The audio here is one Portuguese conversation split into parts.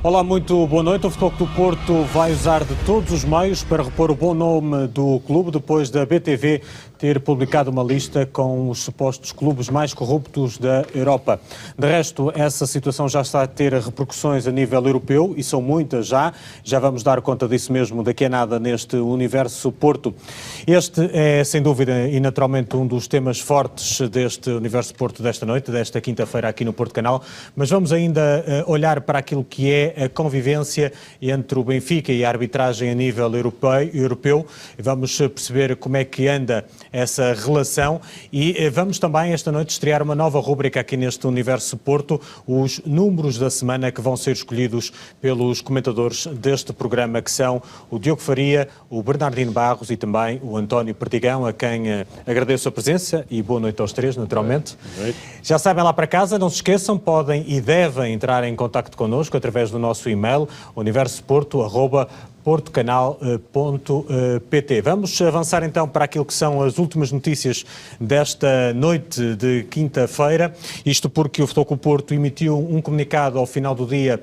Olá, muito boa noite. O Futebol Clube do Porto vai usar de todos os meios para repor o bom nome do clube, depois da BTV ter publicado uma lista com os supostos clubes mais corruptos da Europa. De resto, essa situação já está a ter repercussões a nível europeu, e são muitas já. Já vamos dar conta disso mesmo daqui a nada neste Universo Porto. Este é, sem dúvida e naturalmente, um dos temas fortes deste Universo Porto desta noite, desta quinta-feira aqui no Porto Canal, mas vamos ainda olhar para aquilo que é a convivência entre o Benfica e a arbitragem a nível europeu. Vamos perceber como é que anda essa relação e vamos também esta noite estrear uma nova rúbrica aqui neste Universo Porto, os números da semana que vão ser escolhidos pelos comentadores deste programa, que são o Diogo Faria, o Bernardino Barros e também o António Perdigão, a quem agradeço a presença e boa noite aos três, naturalmente. Já sabem, lá para casa, não se esqueçam, podem e devem entrar em contacto connosco através do nosso e-mail, universoporto@portocanal.pt. Vamos avançar então para aquilo que são as últimas notícias desta noite de quinta-feira, isto porque o Futebol Clube do Porto emitiu um comunicado ao final do dia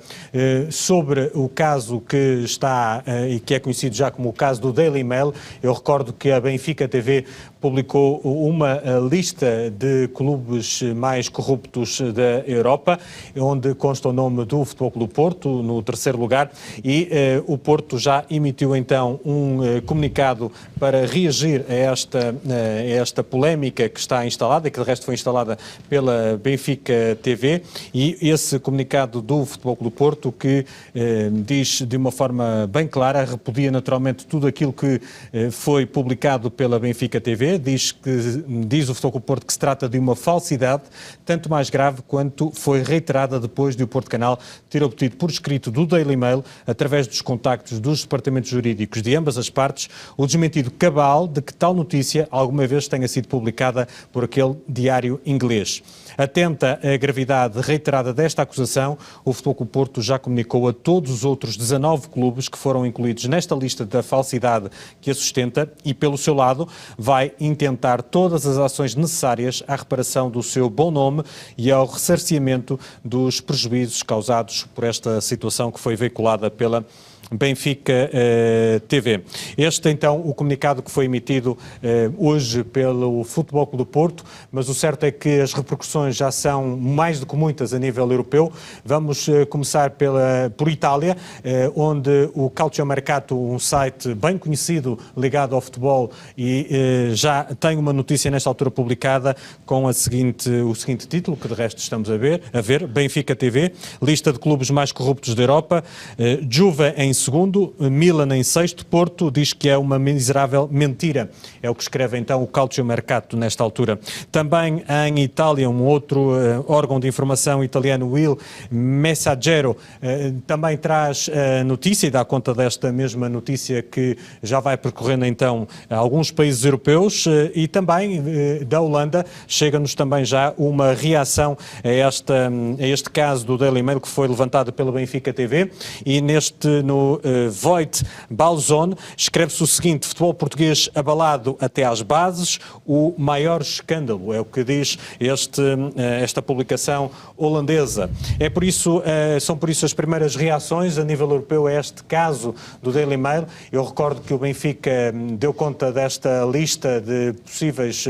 sobre o caso que está e que é conhecido já como o caso do Daily Mail. Eu recordo que a Benfica TV publicou uma lista de clubes mais corruptos da Europa, onde consta o nome do Futebol Clube do Porto no terceiro lugar, e o Porto já emitiu então um comunicado para reagir a esta polémica que está instalada, e que de resto foi instalada pela Benfica TV, e esse comunicado do Futebol Clube do Porto, que diz de uma forma bem clara, repudia naturalmente tudo aquilo que foi publicado pela Benfica TV, diz o Futebol Clube do Porto que se trata de uma falsidade, tanto mais grave quanto foi reiterada depois de o Porto Canal ter obtido por escrito do Daily Mail, através dos contactos dos departamentos jurídicos de ambas as partes, o desmentido cabal de que tal notícia alguma vez tenha sido publicada por aquele diário inglês. Atenta à gravidade reiterada desta acusação, o Futebol Clube do Porto já comunicou a todos os outros 19 clubes que foram incluídos nesta lista da falsidade que a sustenta e, pelo seu lado, vai intentar todas as ações necessárias à reparação do seu bom nome e ao ressarcimento dos prejuízos causados por esta situação que foi veiculada pela Benfica TV. Este, então, o comunicado que foi emitido hoje pelo Futebol Clube do Porto, mas o certo é que as repercussões já são mais do que muitas a nível europeu. Vamos começar por Itália, onde o Calciomercato, um site bem conhecido ligado ao futebol, e já tem uma notícia nesta altura publicada com o seguinte título, que de resto estamos a ver, Benfica TV, lista de clubes mais corruptos da Europa, Juve em segundo, Milan em sexto, Porto diz que é uma miserável mentira. É o que escreve então o Calciomercato nesta altura. Também em Itália, um outro órgão de informação italiano, o Il Messaggero, também traz notícia e dá conta desta mesma notícia que já vai percorrendo então alguns países europeus, e também da Holanda chega-nos também já uma reação a este caso do Daily Mail que foi levantado pela Benfica TV, e no Voit Balzon escreve-se o seguinte: futebol português abalado até às bases, o maior escândalo, é o que diz esta publicação holandesa. São por isso as primeiras reações a nível europeu a este caso do Daily Mail. Eu recordo que o Benfica deu conta desta lista de possíveis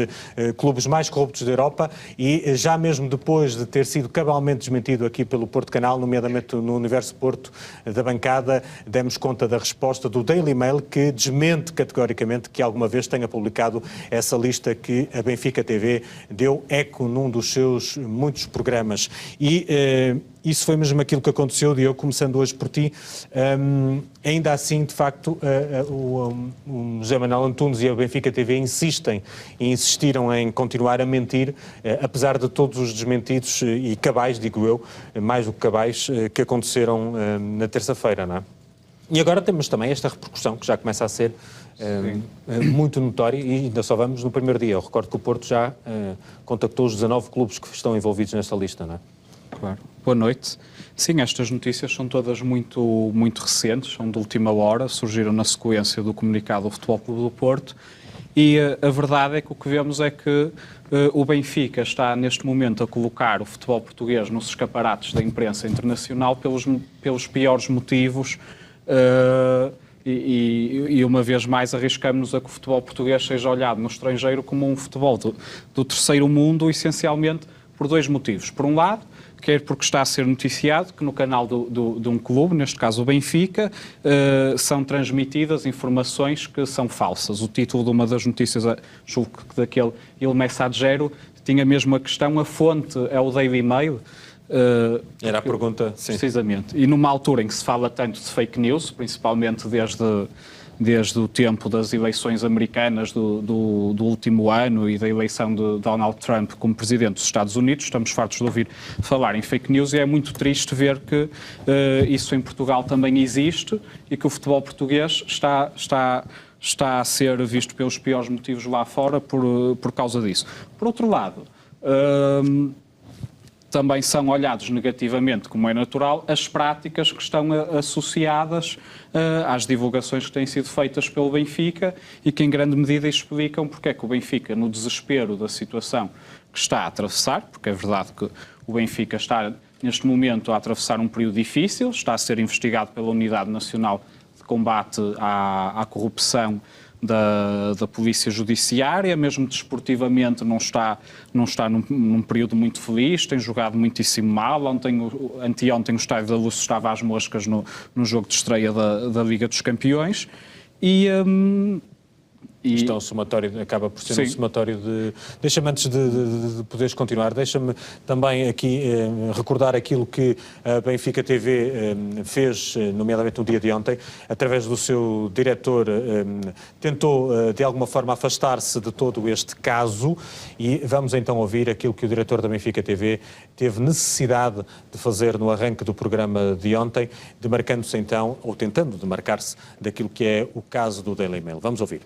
clubes mais corruptos da Europa, e já mesmo depois de ter sido cabalmente desmentido aqui pelo Porto Canal, nomeadamente no Universo Porto da bancada, demos conta da resposta do Daily Mail, que desmente categoricamente que alguma vez tenha publicado essa lista que a Benfica TV deu eco num dos seus muitos programas. E isso foi mesmo aquilo que aconteceu, Diogo, começando hoje por ti. Ainda assim, de facto, o José Manuel Antunes e a Benfica TV insistiram em continuar a mentir, apesar de todos os desmentidos e cabais, digo eu, mais do que cabais, que aconteceram na terça-feira, não é? E agora temos também esta repercussão que já começa a ser muito notória, e ainda só vamos no primeiro dia. Eu recordo que o Porto já contactou os 19 clubes que estão envolvidos nesta lista, não é? Claro. Boa noite. Sim, estas notícias são todas muito recentes, são de última hora, surgiram na sequência do comunicado do Futebol Clube do Porto, E a verdade é que o que vemos é que o Benfica está neste momento a colocar o futebol português nos escaparates da imprensa internacional pelos piores motivos e uma vez mais arriscamos a que o futebol português seja olhado no estrangeiro como um futebol do terceiro mundo, essencialmente por dois motivos. Por um lado, quer porque está a ser noticiado que no canal de um clube, neste caso o Benfica, são transmitidas informações que são falsas. O título de uma das notícias, julgo que daquele Il Messaggero, tinha mesmo a questão, a fonte é o Daily Mail. Era a pergunta, sim. Precisamente. E numa altura em que se fala tanto de fake news, principalmente desde o tempo das eleições americanas do último ano e da eleição de Donald Trump como presidente dos Estados Unidos, estamos fartos de ouvir falar em fake news e é muito triste ver que isso em Portugal também existe e que o futebol português está a ser visto pelos piores motivos lá fora por causa disso. Por outro lado, também são olhados negativamente, como é natural, as práticas que estão associadas às divulgações que têm sido feitas pelo Benfica e que em grande medida explicam porque é que o Benfica, no desespero da situação que está a atravessar, porque é verdade que o Benfica está neste momento a atravessar um período difícil, está a ser investigado pela Unidade Nacional de Combate à Corrupção da Polícia Judiciária, mesmo desportivamente não está num período muito feliz, tem jogado muitíssimo mal. Anteontem o Estádio da Luz estava às moscas no jogo de estreia da Liga dos Campeões Isto é um somatório, acaba por ser um somatório de... Deixa-me, antes de poderes continuar, deixa-me também aqui recordar aquilo que a Benfica TV fez, nomeadamente no dia de ontem, através do seu diretor, tentou de alguma forma afastar-se de todo este caso e vamos então ouvir aquilo que o diretor da Benfica TV teve necessidade de fazer no arranque do programa de ontem, demarcando-se então, ou tentando demarcar-se daquilo que é o caso do Daily Mail. Vamos ouvir.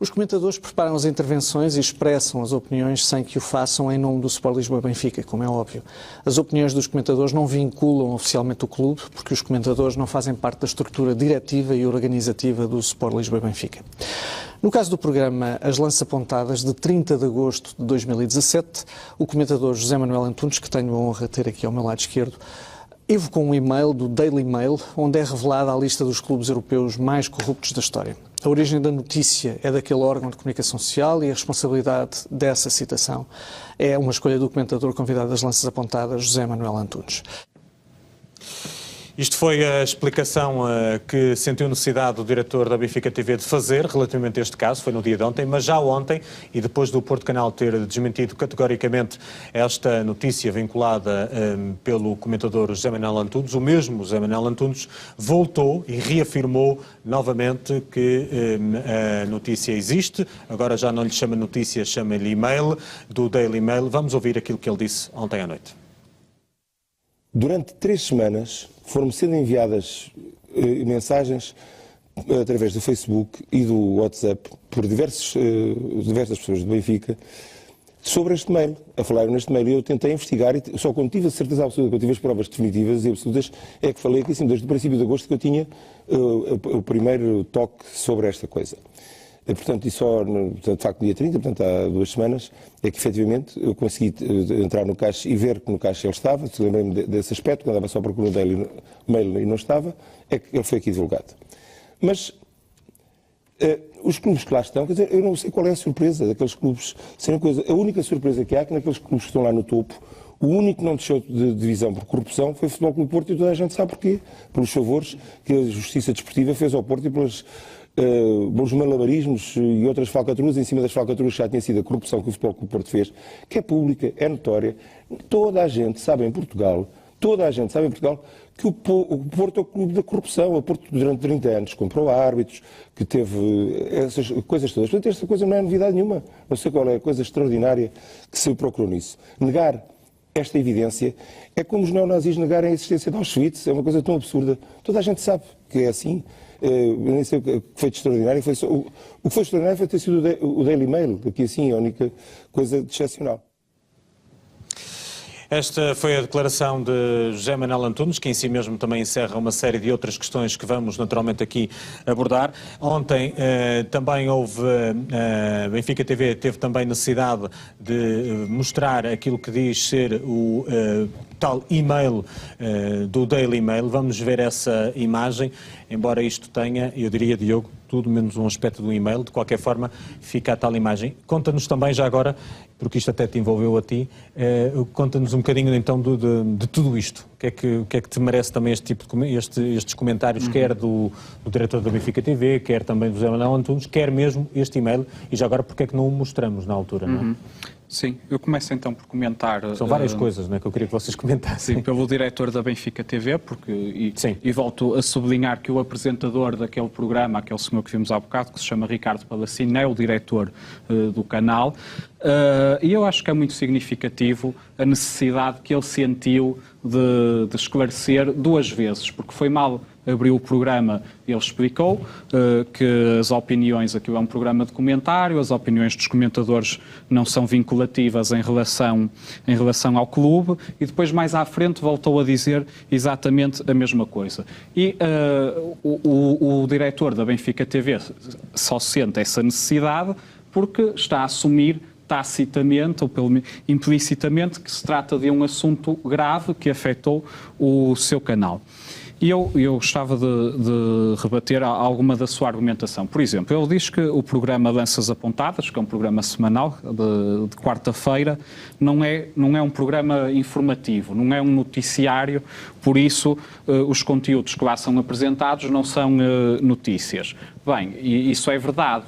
Os comentadores preparam as intervenções e expressam as opiniões sem que o façam em nome do Sport Lisboa Benfica, como é óbvio. As opiniões dos comentadores não vinculam oficialmente o clube, porque os comentadores não fazem parte da estrutura diretiva e organizativa do Sport Lisboa Benfica. No caso do programa As Lanças Apontadas, de 30 de agosto de 2017, o comentador José Manuel Antunes, que tenho a honra de ter aqui ao meu lado esquerdo, evocou um e-mail do Daily Mail, onde é revelada a lista dos clubes europeus mais corruptos da história. A origem da notícia é daquele órgão de comunicação social e a responsabilidade dessa citação é uma escolha do comentador convidado das Lanças Apontadas, José Manuel Antunes. Isto foi a explicação que sentiu necessidade o diretor da Benfica TV de fazer relativamente a este caso, foi no dia de ontem, mas já ontem, e depois do Porto Canal ter desmentido categoricamente esta notícia vinculada pelo comentador José Manuel Antunes, o mesmo José Manuel Antunes voltou e reafirmou novamente que a notícia existe, agora já não lhe chama notícia, chama-lhe e-mail do Daily Mail. Vamos ouvir aquilo que ele disse ontem à noite. Durante 3 semanas foram sendo enviadas mensagens através do Facebook e do WhatsApp por diversas pessoas do Benfica sobre este mail, a falar neste mail. E eu tentei investigar e só quando tive a certeza absoluta, quando tive as provas definitivas e absolutas, é que falei aqui assim, desde o princípio de agosto que eu tinha o primeiro toque sobre esta coisa. Portanto, e só, de facto, dia 30, portanto, há 2 semanas, é que efetivamente eu consegui entrar no caixa e ver que no caixa ele estava, lembrei-me desse aspecto, quando andava só à procura dele mail e não estava, é que ele foi aqui divulgado. Mas os clubes que lá estão, quer dizer, eu não sei qual é a surpresa daqueles clubes, a única surpresa que há é que naqueles clubes que estão lá no topo, o único que não deixou de divisão por corrupção foi o Futebol Clube Porto e toda a gente sabe porquê, pelos favores que a Justiça Desportiva fez ao Porto e pelos malabarismos e outras falcatruas em cima das falcatruas que já tinha sido a corrupção que o Futebol Clube Porto fez, que é pública, é notória. Toda a gente sabe em Portugal, que o Porto é o clube da corrupção. O Porto durante 30 anos comprou árbitros, que teve essas coisas todas. Portanto, esta coisa não é novidade nenhuma. Não sei qual é a coisa extraordinária que se procurou nisso. Negar esta evidência é como os neonazis negarem a existência de Auschwitz. É uma coisa tão absurda. Toda a gente sabe que é assim. Eu nem sei o que foi de extraordinário. O que foi extraordinário foi ter sido o Daily Mail, aqui assim, a única coisa de excepcional. Esta foi a declaração de José Manuel Antunes, que em si mesmo também encerra uma série de outras questões que vamos naturalmente aqui abordar. Ontem também houve, Benfica TV teve também necessidade de mostrar aquilo que diz ser o tal e-mail do Daily Mail. Vamos ver essa imagem, embora isto tenha, eu diria, Diogo, tudo menos um aspecto do e-mail. De qualquer forma, fica a tal imagem. Conta-nos também, já agora, porque isto até te envolveu a ti, conta-nos um bocadinho então de tudo isto. O que é que te merece também este tipo de estes comentários, quer do diretor da Benfica TV, quer também do José Manuel Antunes, quer mesmo este e-mail, e já agora porque é que não o mostramos na altura, não é? Sim, eu começo então por comentar... São várias coisas, não é, que eu queria que vocês comentassem. Sim, pelo diretor da Benfica TV, e volto a sublinhar que o apresentador daquele programa, aquele senhor que vimos há bocado, que se chama Ricardo Palacino, é o diretor do canal, e eu acho que é muito significativo a necessidade que ele sentiu de esclarecer duas vezes, porque foi mal... Abriu o programa, ele explicou que as opiniões, aquilo é um programa de comentário, as opiniões dos comentadores não são vinculativas em relação ao clube, e depois mais à frente voltou a dizer exatamente a mesma coisa. E o diretor da Benfica TV só sente essa necessidade porque está a assumir tacitamente ou pelo implicitamente que se trata de um assunto grave que afetou o seu canal. E eu gostava de rebater alguma da sua argumentação. Por exemplo, ele diz que o programa Lanças Apontadas, que é um programa semanal de quarta-feira, não é um programa informativo, não é um noticiário, por isso os conteúdos que lá são apresentados não são notícias. Bem, e isso é verdade,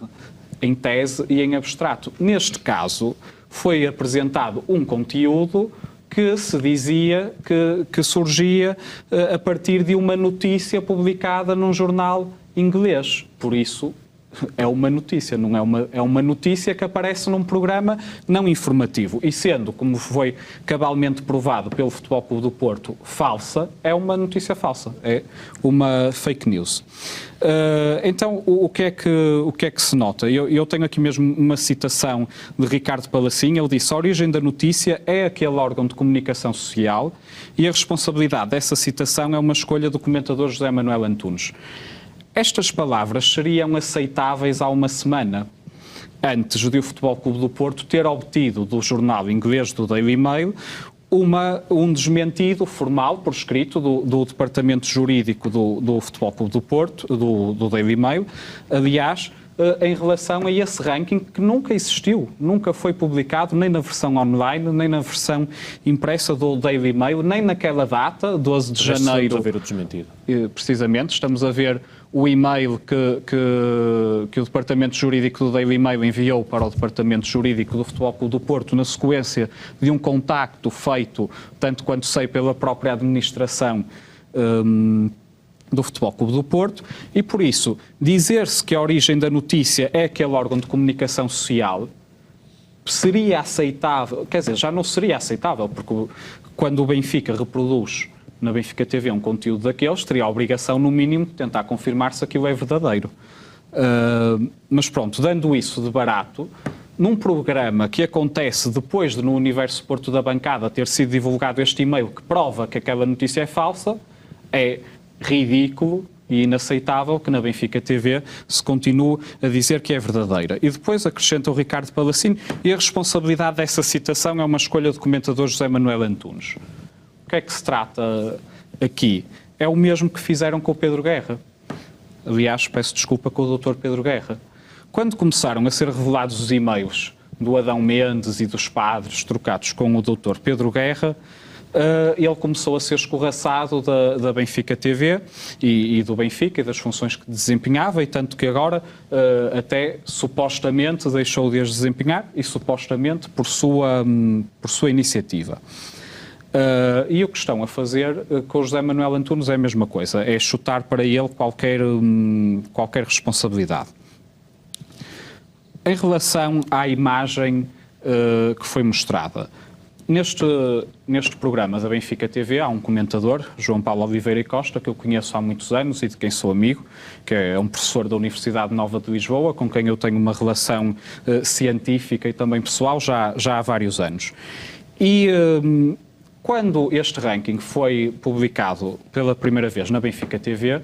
em tese e em abstrato. Neste caso, foi apresentado um conteúdo que se dizia que surgia a partir de uma notícia publicada num jornal inglês. Por isso, é uma notícia, não é uma notícia que aparece num programa não informativo. E sendo, como foi cabalmente provado pelo Futebol Clube do Porto, falsa, é uma notícia falsa, é uma fake news. Então, o que é que se nota? Eu tenho aqui mesmo uma citação de Ricardo Palacino. Ele disse: a origem da notícia é aquele órgão de comunicação social e a responsabilidade dessa citação é uma escolha do comentador José Manuel Antunes. Estas palavras seriam aceitáveis há uma semana, antes de o Futebol Clube do Porto ter obtido do jornal inglês do Daily Mail um desmentido formal, por escrito, do Departamento Jurídico do Futebol Clube do Porto, do Daily Mail, aliás, em relação a esse ranking que nunca existiu, nunca foi publicado, nem na versão online, nem na versão impressa do Daily Mail, nem naquela data, 12 de janeiro. Estamos a ver o desmentido. Precisamente, estamos a ver o e-mail que o Departamento Jurídico do Daily Mail enviou para o Departamento Jurídico do Futebol Clube do Porto na sequência de um contacto feito, tanto quanto sei, pela própria administração do Futebol Clube do Porto, e por isso dizer-se que a origem da notícia é aquele órgão de comunicação social seria aceitável, quer dizer, já não seria aceitável, porque quando o Benfica reproduz na Benfica TV um conteúdo daqueles, teria a obrigação, no mínimo, de tentar confirmar se aquilo é verdadeiro. Mas pronto, dando isso de barato, num programa que acontece depois de, no Universo Porto da Bancada, ter sido divulgado este e-mail que prova que aquela notícia é falsa, é ridículo e inaceitável que na Benfica TV se continue a dizer que é verdadeira. E depois acrescenta o Ricardo Palacino, e a responsabilidade dessa citação é uma escolha do comentador José Manuel Antunes. O que é que se trata aqui? É o mesmo que fizeram com o Pedro Guerra. Aliás, peço desculpa com o Dr. Pedro Guerra. Quando começaram a ser revelados os e-mails do Adão Mendes e dos padres trocados com o Dr. Pedro Guerra, ele começou a ser escorraçado da Benfica TV e do Benfica e das funções que desempenhava, e tanto que agora até supostamente deixou de as desempenhar, e supostamente por sua iniciativa. E o que estão a fazer com o José Manuel Antunes é a mesma coisa, é chutar para ele qualquer responsabilidade. Em relação à imagem que foi mostrada, neste programa da Benfica TV há um comentador, João Paulo Oliveira e Costa, que eu conheço há muitos anos e de quem sou amigo, que é um professor da Universidade Nova de Lisboa, com quem eu tenho uma relação científica e também pessoal já há vários anos. E Quando este ranking foi publicado pela primeira vez na Benfica TV,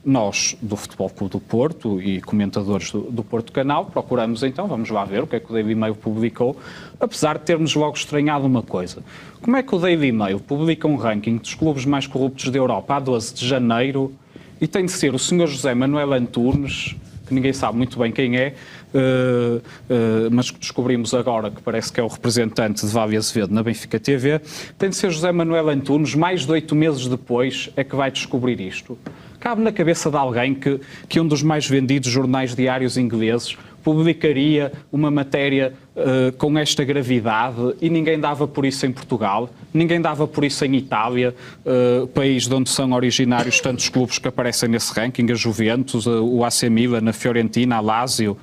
nós, do Futebol Clube do Porto e comentadores do Porto Canal, procuramos então, vamos lá ver o que é que o Daily Mail publicou, apesar de termos logo estranhado uma coisa. Como é que o Daily Mail publica um ranking dos clubes mais corruptos da Europa a 12 de janeiro e tem de ser o Sr. José Manuel Antunes, que ninguém sabe muito bem quem é, mas que descobrimos agora que parece que é o representante de Vale Azevedo na Benfica TV, tem de ser José Manuel Antunes, mais de 8 meses depois é que vai descobrir isto. Cabe na cabeça de alguém que um dos mais vendidos jornais diários ingleses publicaria uma matéria com esta gravidade e ninguém dava por isso em Portugal, ninguém dava por isso em Itália, país de onde são originários tantos clubes que aparecem nesse ranking, a Juventus, o AC Milan, a Fiorentina, a Lazio,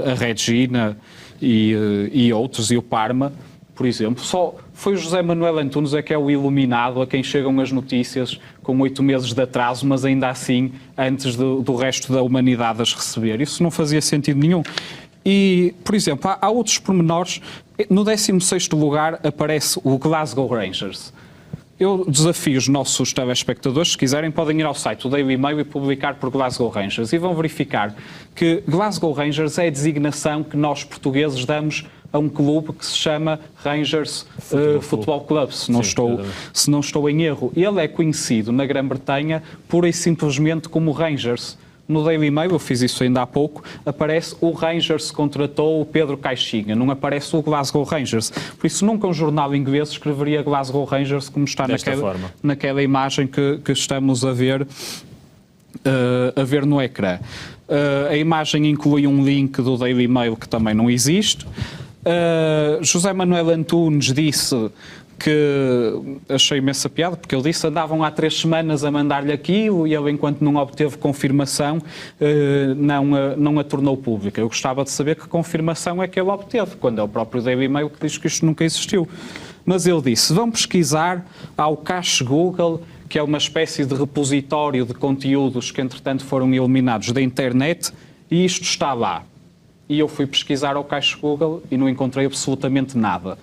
a Regina e outros, e o Parma, por exemplo. Só foi o José Manuel Antunes é que é o iluminado a quem chegam as notícias com 8 meses de atraso, mas ainda assim antes do resto da humanidade as receber. Isso não fazia sentido nenhum. E, por exemplo, há outros pormenores. No 16º lugar aparece o Glasgow Rangers. Eu desafio os nossos telespectadores, se quiserem, podem ir ao site do Daily Mail e publicar por Glasgow Rangers e vão verificar que Glasgow Rangers é a designação que nós portugueses damos a um clube que se chama Rangers Football Club, se não estou em erro. Ele é conhecido na Grã-Bretanha pura e simplesmente como Rangers. No Daily Mail, eu fiz isso ainda há pouco, aparece o Rangers contratou o Pedro Caixinha, não aparece o Glasgow Rangers. Por isso, nunca um jornal inglês escreveria Glasgow Rangers como está naquela imagem que estamos a ver no ecrã. A imagem inclui um link do Daily Mail que também não existe. José Manuel Antunes disse que achei imensa piada, porque ele disse que andavam há 3 semanas a mandar-lhe aquilo e ele, enquanto não obteve confirmação, não a tornou pública. Eu gostava de saber que confirmação é que ele obteve, quando é o próprio Daily Mail que diz que isto nunca existiu. Mas ele disse, vão pesquisar ao Cache Google, que é uma espécie de repositório de conteúdos que, entretanto, foram eliminados da internet, e isto está lá. E eu fui pesquisar ao Cache Google e não encontrei absolutamente nada.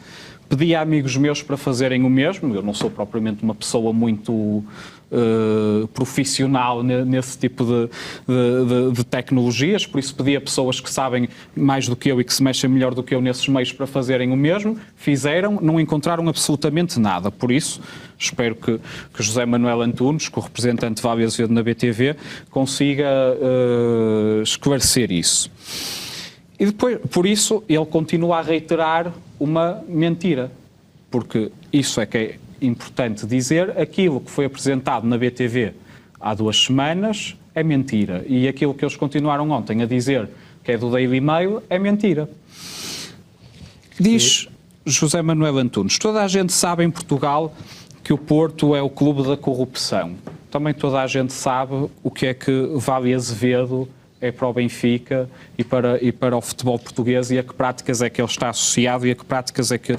Pedi a amigos meus para fazerem o mesmo. Eu não sou propriamente uma pessoa muito profissional nesse tipo de tecnologias, por isso pedi a pessoas que sabem mais do que eu e que se mexem melhor do que eu nesses meios para fazerem o mesmo. Fizeram, não encontraram absolutamente nada. Por isso, espero que José Manuel Antunes, que o representante de Vale Azevedo na BTV, consiga esclarecer isso. E depois, por isso, ele continua a reiterar uma mentira, porque isso é que é importante dizer, aquilo que foi apresentado na BTV há 2 semanas é mentira, e aquilo que eles continuaram ontem a dizer que é do Daily Mail é mentira. Diz José Manuel Antunes, toda a gente sabe em Portugal que o Porto é o clube da corrupção. Também toda a gente sabe o que é que Vale Azevedo é para o Benfica e para o futebol português, e a que práticas é que ele está associado e a que práticas é que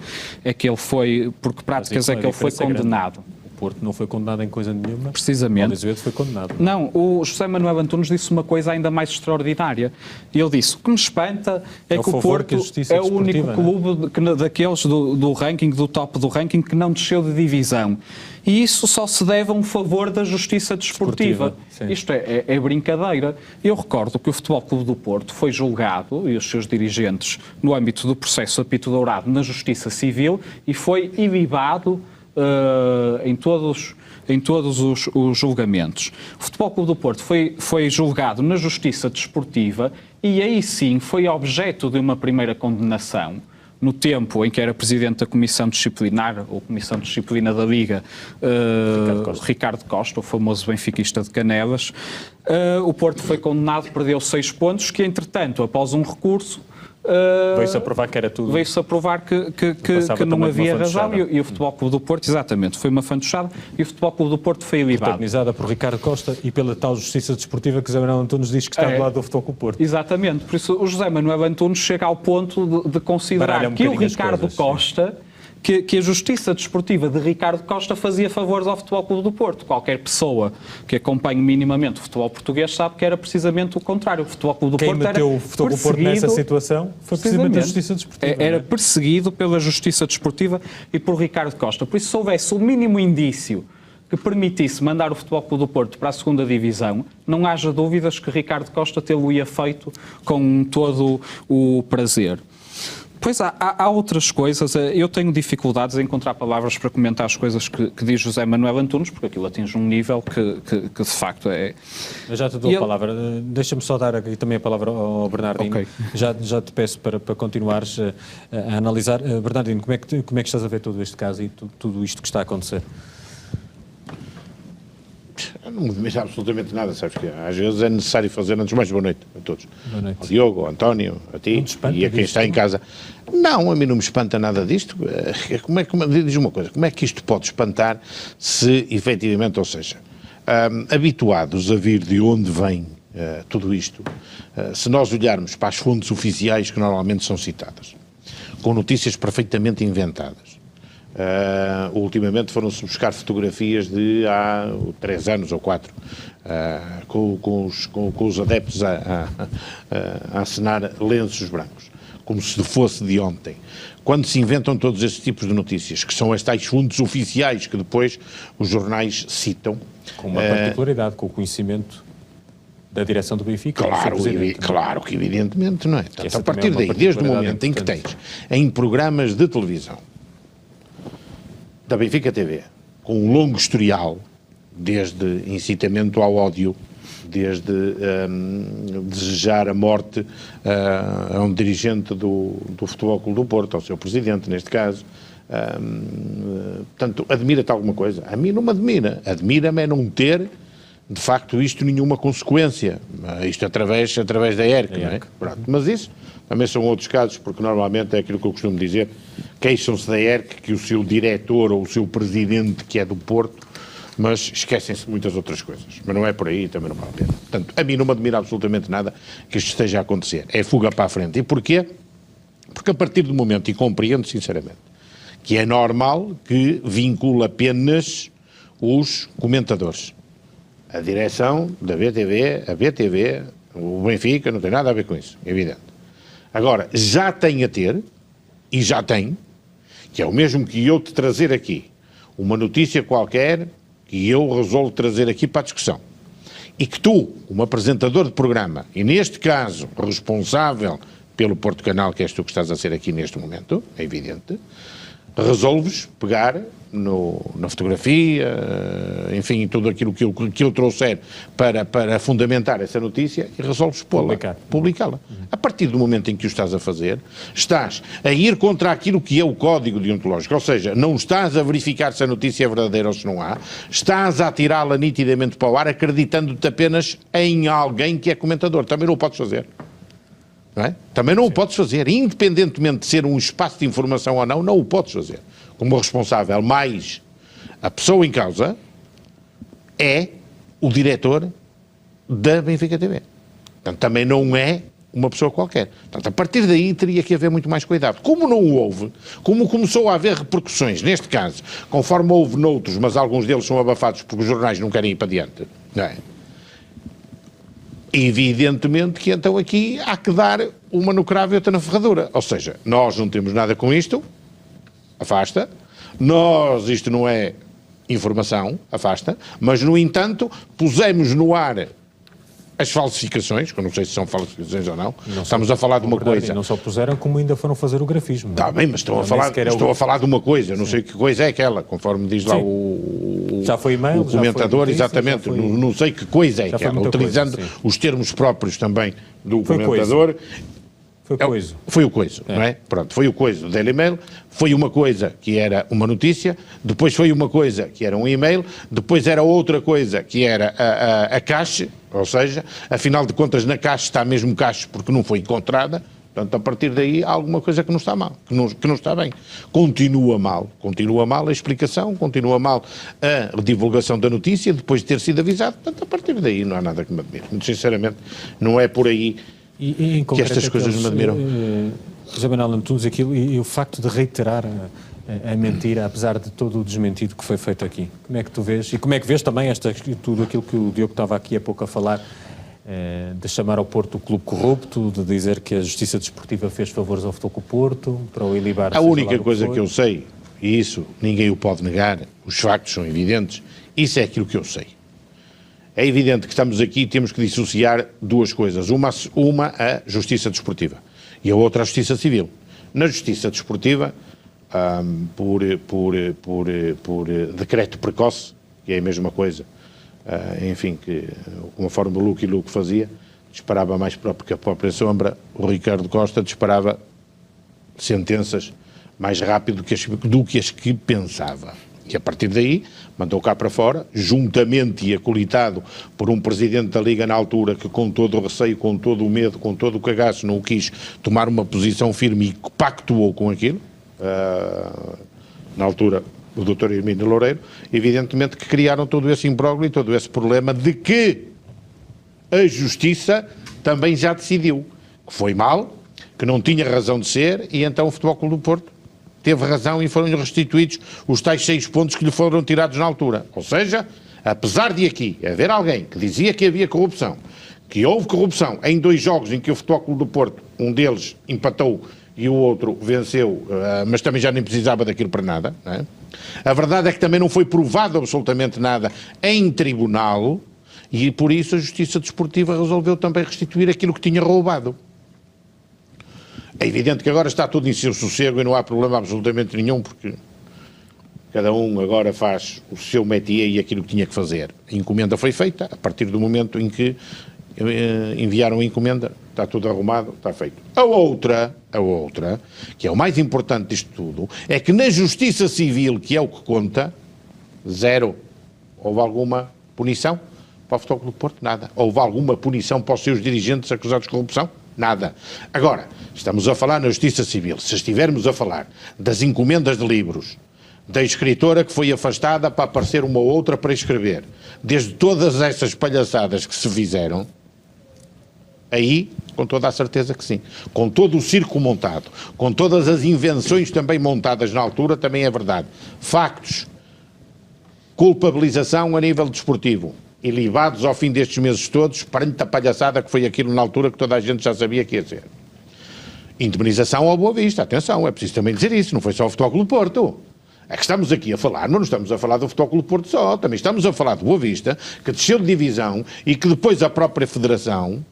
ele foi, porque práticas é que ele foi condenado. O Porto não foi condenado em coisa nenhuma. Precisamente. O Azevedo foi condenado. Não, o José Manuel Antunes disse uma coisa ainda mais extraordinária. Ele disse, o que me espanta é que o Porto é o único clube daqueles do ranking, do top do ranking, que não desceu de divisão. E isso só se deve a um favor da justiça desportiva. Isto é brincadeira. Eu recordo que o Futebol Clube do Porto foi julgado, e os seus dirigentes, no âmbito do processo apito dourado na Justiça Civil, e foi ilibado em todos os julgamentos. O Futebol Clube do Porto foi julgado na Justiça Desportiva e aí sim foi objeto de uma primeira condenação. No tempo em que era presidente da Comissão Disciplinar, ou Comissão de Disciplina da Liga, Ricardo Costa, o famoso benfiquista de Canelas, o Porto foi condenado, perdeu 6 pontos, que entretanto, após um recurso, veio-se a provar que era tudo. Veio-se a provar que não havia razão, e o Futebol Clube do Porto, exatamente, foi uma fantochada, e o Futebol Clube do Porto foi ilibado. Protagonizada por Ricardo Costa e pela tal Justiça Desportiva que José Manuel Antunes diz que está do lado do Futebol Clube do Porto. Exatamente, por isso o José Manuel Antunes chega ao ponto de considerar que o Ricardo Costa que a justiça desportiva de Ricardo Costa fazia favores ao Futebol Clube do Porto. Qualquer pessoa que acompanhe minimamente o futebol português sabe que era precisamente o contrário. O Futebol Clube do Quem Porto era meteu o Futebol Clube do Porto nessa situação foi precisamente a justiça desportiva. Era perseguido pela justiça desportiva e por Ricardo Costa. Por isso, se houvesse o mínimo indício que permitisse mandar o Futebol Clube do Porto para a segunda divisão, não haja dúvidas que Ricardo Costa tê-lo-ia feito com todo o prazer. Pois há outras coisas. Eu tenho dificuldades em encontrar palavras para comentar as coisas que diz José Manuel Antunes, porque aquilo atinge um nível que de facto é... Eu já te dou a palavra. Deixa-me só dar aqui também a palavra ao Bernardino. Okay. Já te peço para continuares a analisar. Bernardino, como é que estás a ver todo este caso e tudo isto que está a acontecer? Não me admira absolutamente nada, sabes que às vezes é necessário fazer, antes de mais, boa noite a todos. Boa noite. Ao Diogo, ao António, a ti e a quem está em casa. Não, a mim não me espanta nada disto. Diz uma coisa, como é que isto pode espantar se efetivamente, ou seja, habituados a vir de onde vem tudo isto, se nós olharmos para as fontes oficiais que normalmente são citadas, com notícias perfeitamente inventadas, ultimamente foram-se buscar fotografias de há 3 anos ou 4 com os adeptos a acenar lenços brancos, como se fosse de ontem. Quando se inventam todos esses tipos de notícias, que são as tais fontes oficiais que depois os jornais citam. Com uma particularidade, com o conhecimento da direção do Benfica. Claro que evidentemente, não é? Portanto, a partir daí, desde o momento em que tens em programas de televisão da Benfica TV, com um longo historial, desde incitamento ao ódio, desde desejar a morte a um dirigente do Futebol Clube do Porto, ao seu presidente, neste caso. Portanto, admira-te alguma coisa? A mim não me admira. Admira-me é não ter, de facto, isto nenhuma consequência. Isto através da ERC, não é? Pronto. Mas isso também são outros casos, porque normalmente é aquilo que eu costumo dizer, queixam-se da ERC que o seu diretor ou o seu presidente, que é do Porto, mas esquecem-se de muitas outras coisas. Mas não é por aí, também não vale a pena. Portanto, a mim não me admira absolutamente nada que isto esteja a acontecer. É fuga para a frente. E porquê? Porque a partir do momento, e compreendo sinceramente, que é normal que vincule apenas os comentadores. A direção da BTV, a BTV, o Benfica, não tem nada a ver com isso, é evidente. Agora, já tem a ter, e já tem, que é o mesmo que eu te trazer aqui, uma notícia qualquer que eu resolvo trazer aqui para a discussão. E que tu, como apresentador de programa, e neste caso responsável pelo Porto Canal, que és tu que estás a ser aqui neste momento, é evidente, resolves pegar na fotografia, enfim, tudo aquilo que eu trouxer para fundamentar essa notícia e resolves publicá-la. A partir do momento em que o estás a fazer, estás a ir contra aquilo que é o código deontológico, ou seja, não estás a verificar se a notícia é verdadeira ou se não há, estás a atirá-la nitidamente para o ar, acreditando-te apenas em alguém que é comentador. Também não o podes fazer. Não é? Também não o podes fazer, independentemente de ser um espaço de informação ou não o podes fazer. Como responsável, mais a pessoa em causa é o diretor da Benfica TV. Portanto, também não é uma pessoa qualquer. Portanto, a partir daí teria que haver muito mais cuidado. Como não o houve, como começou a haver repercussões, neste caso, conforme houve noutros, mas alguns deles são abafados porque os jornais não querem ir para diante, não é? Evidentemente que então aqui há que dar uma no cravo e outra na ferradura. Ou seja, nós não temos nada com isto, afasta. Isto não é informação, afasta. Mas, no entanto, pusemos no ar as falsificações, que eu não sei se são falsificações ou não. Estamos a falar de uma coisa. Não só puseram, como ainda foram fazer o grafismo. Está bem, mas estou a falar de uma coisa. Não sei que coisa é aquela, conforme diz lá já foi e-mail, o comentador, notícia, exatamente. Não sei que coisa é aquela. Utilizando os termos próprios também do comentador. Foi o coiso, não é? Pronto, foi o coiso do Daily Mail, foi uma coisa que era uma notícia, depois foi uma coisa que era um e-mail, depois era outra coisa que era a caixa, ou seja, afinal de contas na caixa está mesmo caixa porque não foi encontrada, portanto a partir daí há alguma coisa que não está mal, que não está bem. Continua mal a explicação, continua mal a divulgação da notícia depois de ter sido avisado, portanto a partir daí não há nada que me admire. Muito sinceramente, não é por aí que estas coisas me admiram. José Manuel Antunes, aquilo, e o facto de reiterar a mentira, apesar de todo o desmentido que foi feito aqui. Como é que tu vês? E como é que vês também tudo aquilo que o Diogo estava aqui há pouco a falar, de chamar ao Porto o clube corrupto, de dizer que a Justiça Desportiva fez favores ao Futebol Clube Porto, para o ilibar... A única coisa que eu sei, e isso ninguém o pode negar, os factos são evidentes, isso é aquilo que eu sei. É evidente que estamos aqui e temos que dissociar duas coisas. Uma a Justiça Desportiva e a outra a Justiça Civil. Na Justiça Desportiva, por decreto precoce, que é a mesma coisa, enfim, que conforme o Lucky Luke fazia, disparava mais próprio que a própria sombra, o Ricardo Costa disparava sentenças mais rápido do que as que pensava. E a partir daí, mandou cá para fora, juntamente e acolitado por um presidente da Liga na altura que, com todo o receio, com todo o medo, com todo o cagaço, não quis tomar uma posição firme e pactuou com aquilo, na altura o Dr. Hermínio Loureiro, evidentemente que criaram todo esse imbróglio e todo esse problema de que a Justiça também já decidiu que foi mal, que não tinha razão de ser, e então o Futebol Clube do Porto teve razão e foram-lhe restituídos os tais 6 pontos que lhe foram tirados na altura. Ou seja, apesar de aqui haver alguém que dizia que havia corrupção, que houve corrupção em 2 jogos em que o Futebol Clube do Porto, um deles empatou e o outro venceu, mas também já nem precisava daquilo para nada, não é? A verdade é que também não foi provado absolutamente nada em tribunal e por isso a Justiça Desportiva resolveu também restituir aquilo que tinha roubado. É evidente que agora está tudo em seu sossego e não há problema absolutamente nenhum, porque cada um agora faz o seu métier e aquilo que tinha que fazer. A encomenda foi feita, a partir do momento em que enviaram a encomenda, está tudo arrumado, está feito. A outra, que é o mais importante disto tudo, é que na Justiça Civil, que é o que conta, 0. Houve alguma punição para o Futebol Clube do Porto? Nada. Houve alguma punição para os seus dirigentes acusados de corrupção? Nada. Agora, estamos a falar na Justiça Civil. Se estivermos a falar das encomendas de livros, da escritora que foi afastada para aparecer uma ou outra para escrever, desde todas essas palhaçadas que se fizeram, aí, com toda a certeza que sim. Com todo o circo montado, com todas as invenções também montadas na altura, também é verdade. Factos, culpabilização a nível desportivo, e libados ao fim destes meses todos, perante a palhaçada que foi aquilo na altura que toda a gente já sabia que ia ser. Indemnização ao Boa Vista, atenção, é preciso também dizer isso, não foi só o Futebol Clube do Porto. É que estamos aqui a falar, mas não estamos a falar do Futebol Clube do Porto só, também estamos a falar do Boa Vista, que desceu de divisão e que depois a própria Federação,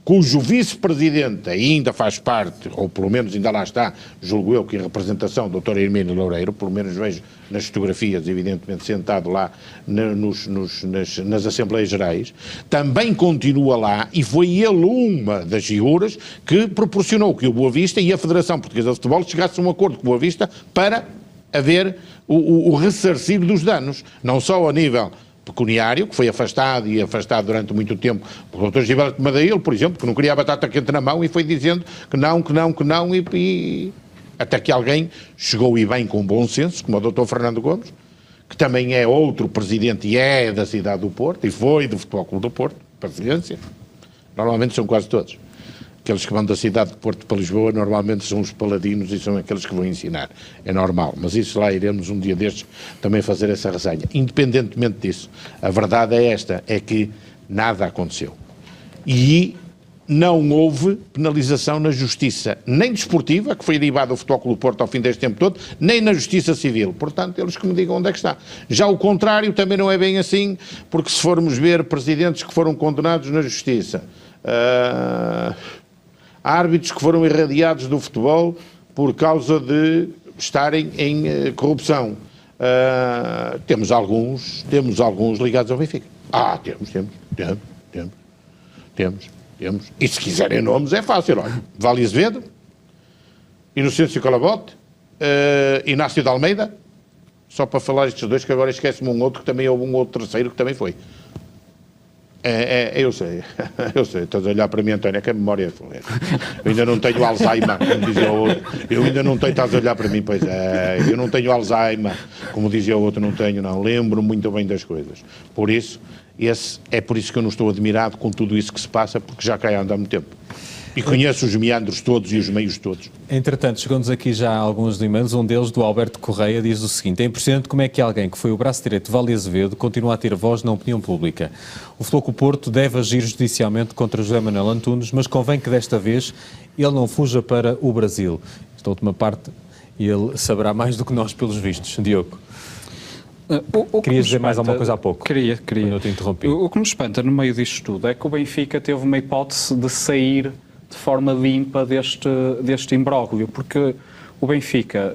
cujo vice-presidente ainda faz parte, ou pelo menos ainda lá está, julgo eu que em representação do Dr. Hermínio Loureiro, pelo menos vejo nas fotografias, evidentemente sentado lá nas Assembleias Gerais, também continua lá e foi ele uma das figuras que proporcionou que o Boa Vista e a Federação Portuguesa de Futebol chegassem a um acordo com o Boa Vista para haver o ressarcir dos danos, não só a nível pecuniário, que foi afastado durante muito tempo pelo Dr. Gilberto Madeira, por exemplo, que não queria a batata quente na mão e foi dizendo que não, e até que alguém chegou e bem com bom senso, como o Dr. Fernando Gomes, que também é outro presidente e é da cidade do Porto, e foi do Futebol Clube do Porto, presidência, normalmente são quase todos. Aqueles que vão da cidade de Porto para Lisboa normalmente são os paladinos e são aqueles que vão ensinar. É normal, mas isso lá iremos um dia destes também fazer essa resenha. Independentemente disso, a verdade é esta, é que nada aconteceu. E não houve penalização na justiça, nem desportiva, que foi derivada do Futebol Clube do Porto ao fim deste tempo todo, nem na justiça civil. Portanto, eles que me digam onde é que está. Já o contrário também não é bem assim, porque se formos ver presidentes que foram condenados na justiça, árbitros que foram irradiados do futebol por causa de estarem em corrupção. Temos alguns ligados ao Benfica. Temos. E se quiserem nomes é fácil, olha. Vale Azevedo, Inocêncio Calabote, Inácio de Almeida, só para falar estes dois, que agora esquece-me um outro, que também houve um outro terceiro que também foi. Eu sei, estás a olhar para mim, António, é que a memória é foleira. Eu ainda não tenho Alzheimer, como dizia o outro. Estás a olhar para mim, pois é, eu não tenho Alzheimer, como dizia o outro, não. Lembro muito bem das coisas. Por isso, é por isso que eu não estou admirado com tudo isso que se passa, porque já cá anda há muito tempo. E conheço os meandros todos e os meios todos. Entretanto, chegou-nos aqui já alguns e-mails, um deles do Alberto Correia diz o seguinte: é impressionante como é que alguém que foi o braço direito de Vale Azevedo continua a ter voz na opinião pública. O Futebol Clube do Porto deve agir judicialmente contra José Manuel Antunes, mas convém que desta vez ele não fuja para o Brasil. Esta última parte ele saberá mais do que nós pelos vistos. Diogo. Querias dizer mais alguma coisa há pouco? Queria. Quando eu te interrompi. O que me espanta no meio disto tudo é que o Benfica teve uma hipótese de sair de forma limpa deste imbróglio, porque o Benfica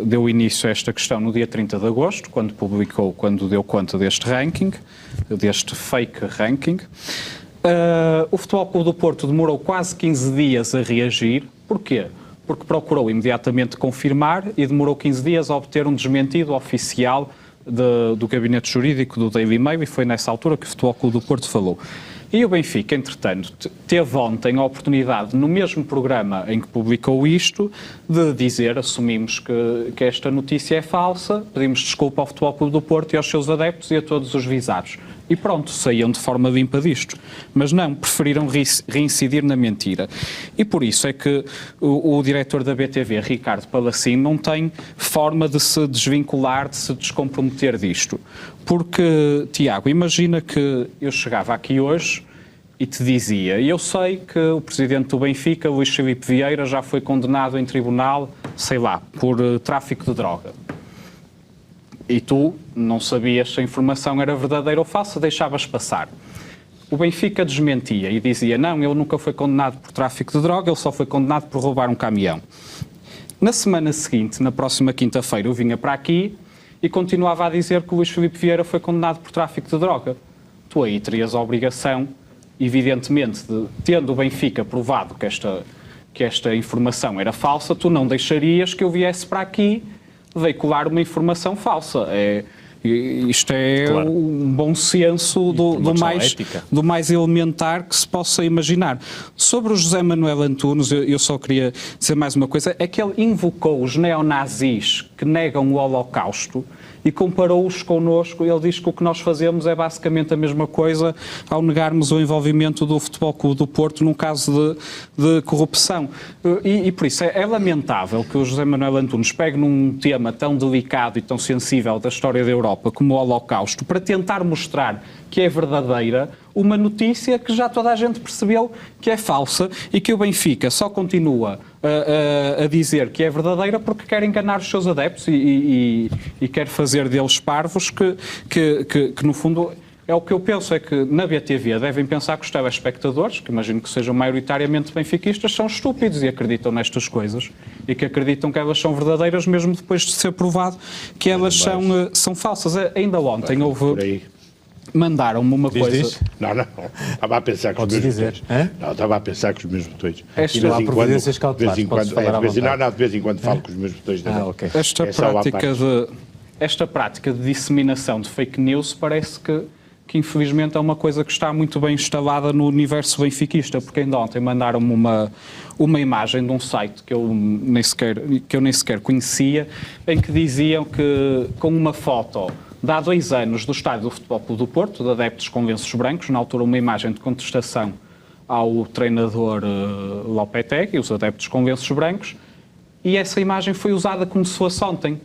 deu início a esta questão no dia 30 de agosto, quando deu conta deste ranking, deste fake ranking. O Futebol Clube do Porto demorou quase 15 dias a reagir. Porquê? Porque procurou imediatamente confirmar e demorou 15 dias a obter um desmentido oficial do gabinete jurídico do Daily Mail, e foi nessa altura que o Futebol Clube do Porto falou. E o Benfica, entretanto, teve ontem a oportunidade, no mesmo programa em que publicou isto, de dizer: assumimos que esta notícia é falsa, pedimos desculpa ao Futebol Clube do Porto e aos seus adeptos e a todos os visados. E pronto, saíam de forma limpa disto. Mas não, preferiram reincidir na mentira. E por isso é que o diretor da BTV, Ricardo Palacino, não tem forma de se desvincular, de se descomprometer disto. Porque, Tiago, imagina que eu chegava aqui hoje e te dizia: eu sei que o presidente do Benfica, Luís Filipe Vieira, já foi condenado em tribunal, sei lá, por tráfico de droga. E tu não sabias se a informação era verdadeira ou falsa, deixavas passar. O Benfica desmentia e dizia: não, ele nunca foi condenado por tráfico de droga, ele só foi condenado por roubar um caminhão. Na semana seguinte, na próxima quinta-feira, eu vinha para aqui e continuava a dizer que o Luís Filipe Vieira foi condenado por tráfico de droga. Tu aí terias a obrigação, evidentemente, de, tendo o Benfica provado que esta informação era falsa, tu não deixarias que eu viesse para aqui veicular uma informação falsa. Isto é claro. Um bom senso do mais elementar que se possa imaginar. Sobre o José Manuel Antunes, eu só queria dizer mais uma coisa: é que ele invocou os neonazis que negam o Holocausto e comparou-os connosco. Ele diz que o que nós fazemos é basicamente a mesma coisa ao negarmos o envolvimento do Futebol Clube do Porto num caso de corrupção. E por isso é lamentável que o José Manuel Antunes pegue num tema tão delicado e tão sensível da história da Europa como o Holocausto para tentar mostrar que é verdadeira uma notícia que já toda a gente percebeu que é falsa, e que o Benfica só continua a dizer que é verdadeira porque quer enganar os seus adeptos e quer fazer deles parvos, que no fundo é o que eu penso, é que na BTV devem pensar que os telespectadores, que imagino que sejam maioritariamente benfiquistas, são estúpidos e acreditam nestas coisas, e que acreditam que elas são verdadeiras mesmo depois de ser provado que elas são falsas. Ainda ontem houve... Mandaram-me uma coisa... Não, estava a pensar que os meus botões. Não, estava a pensar que os meus botões. De vez em quando falo com os meus botões. Okay. Esta prática de disseminação de fake news parece que infelizmente é uma coisa que está muito bem instalada no universo benfiquista, porque ainda ontem mandaram-me uma imagem de um site que eu nem sequer conhecia, em que diziam que, com uma foto de há 2 anos do estádio do Futebol Clube do Porto, de adeptos com lenços brancos, na altura uma imagem de contestação ao treinador Lopetegui, os adeptos com lenços brancos, e essa imagem foi usada como se fosse ontem,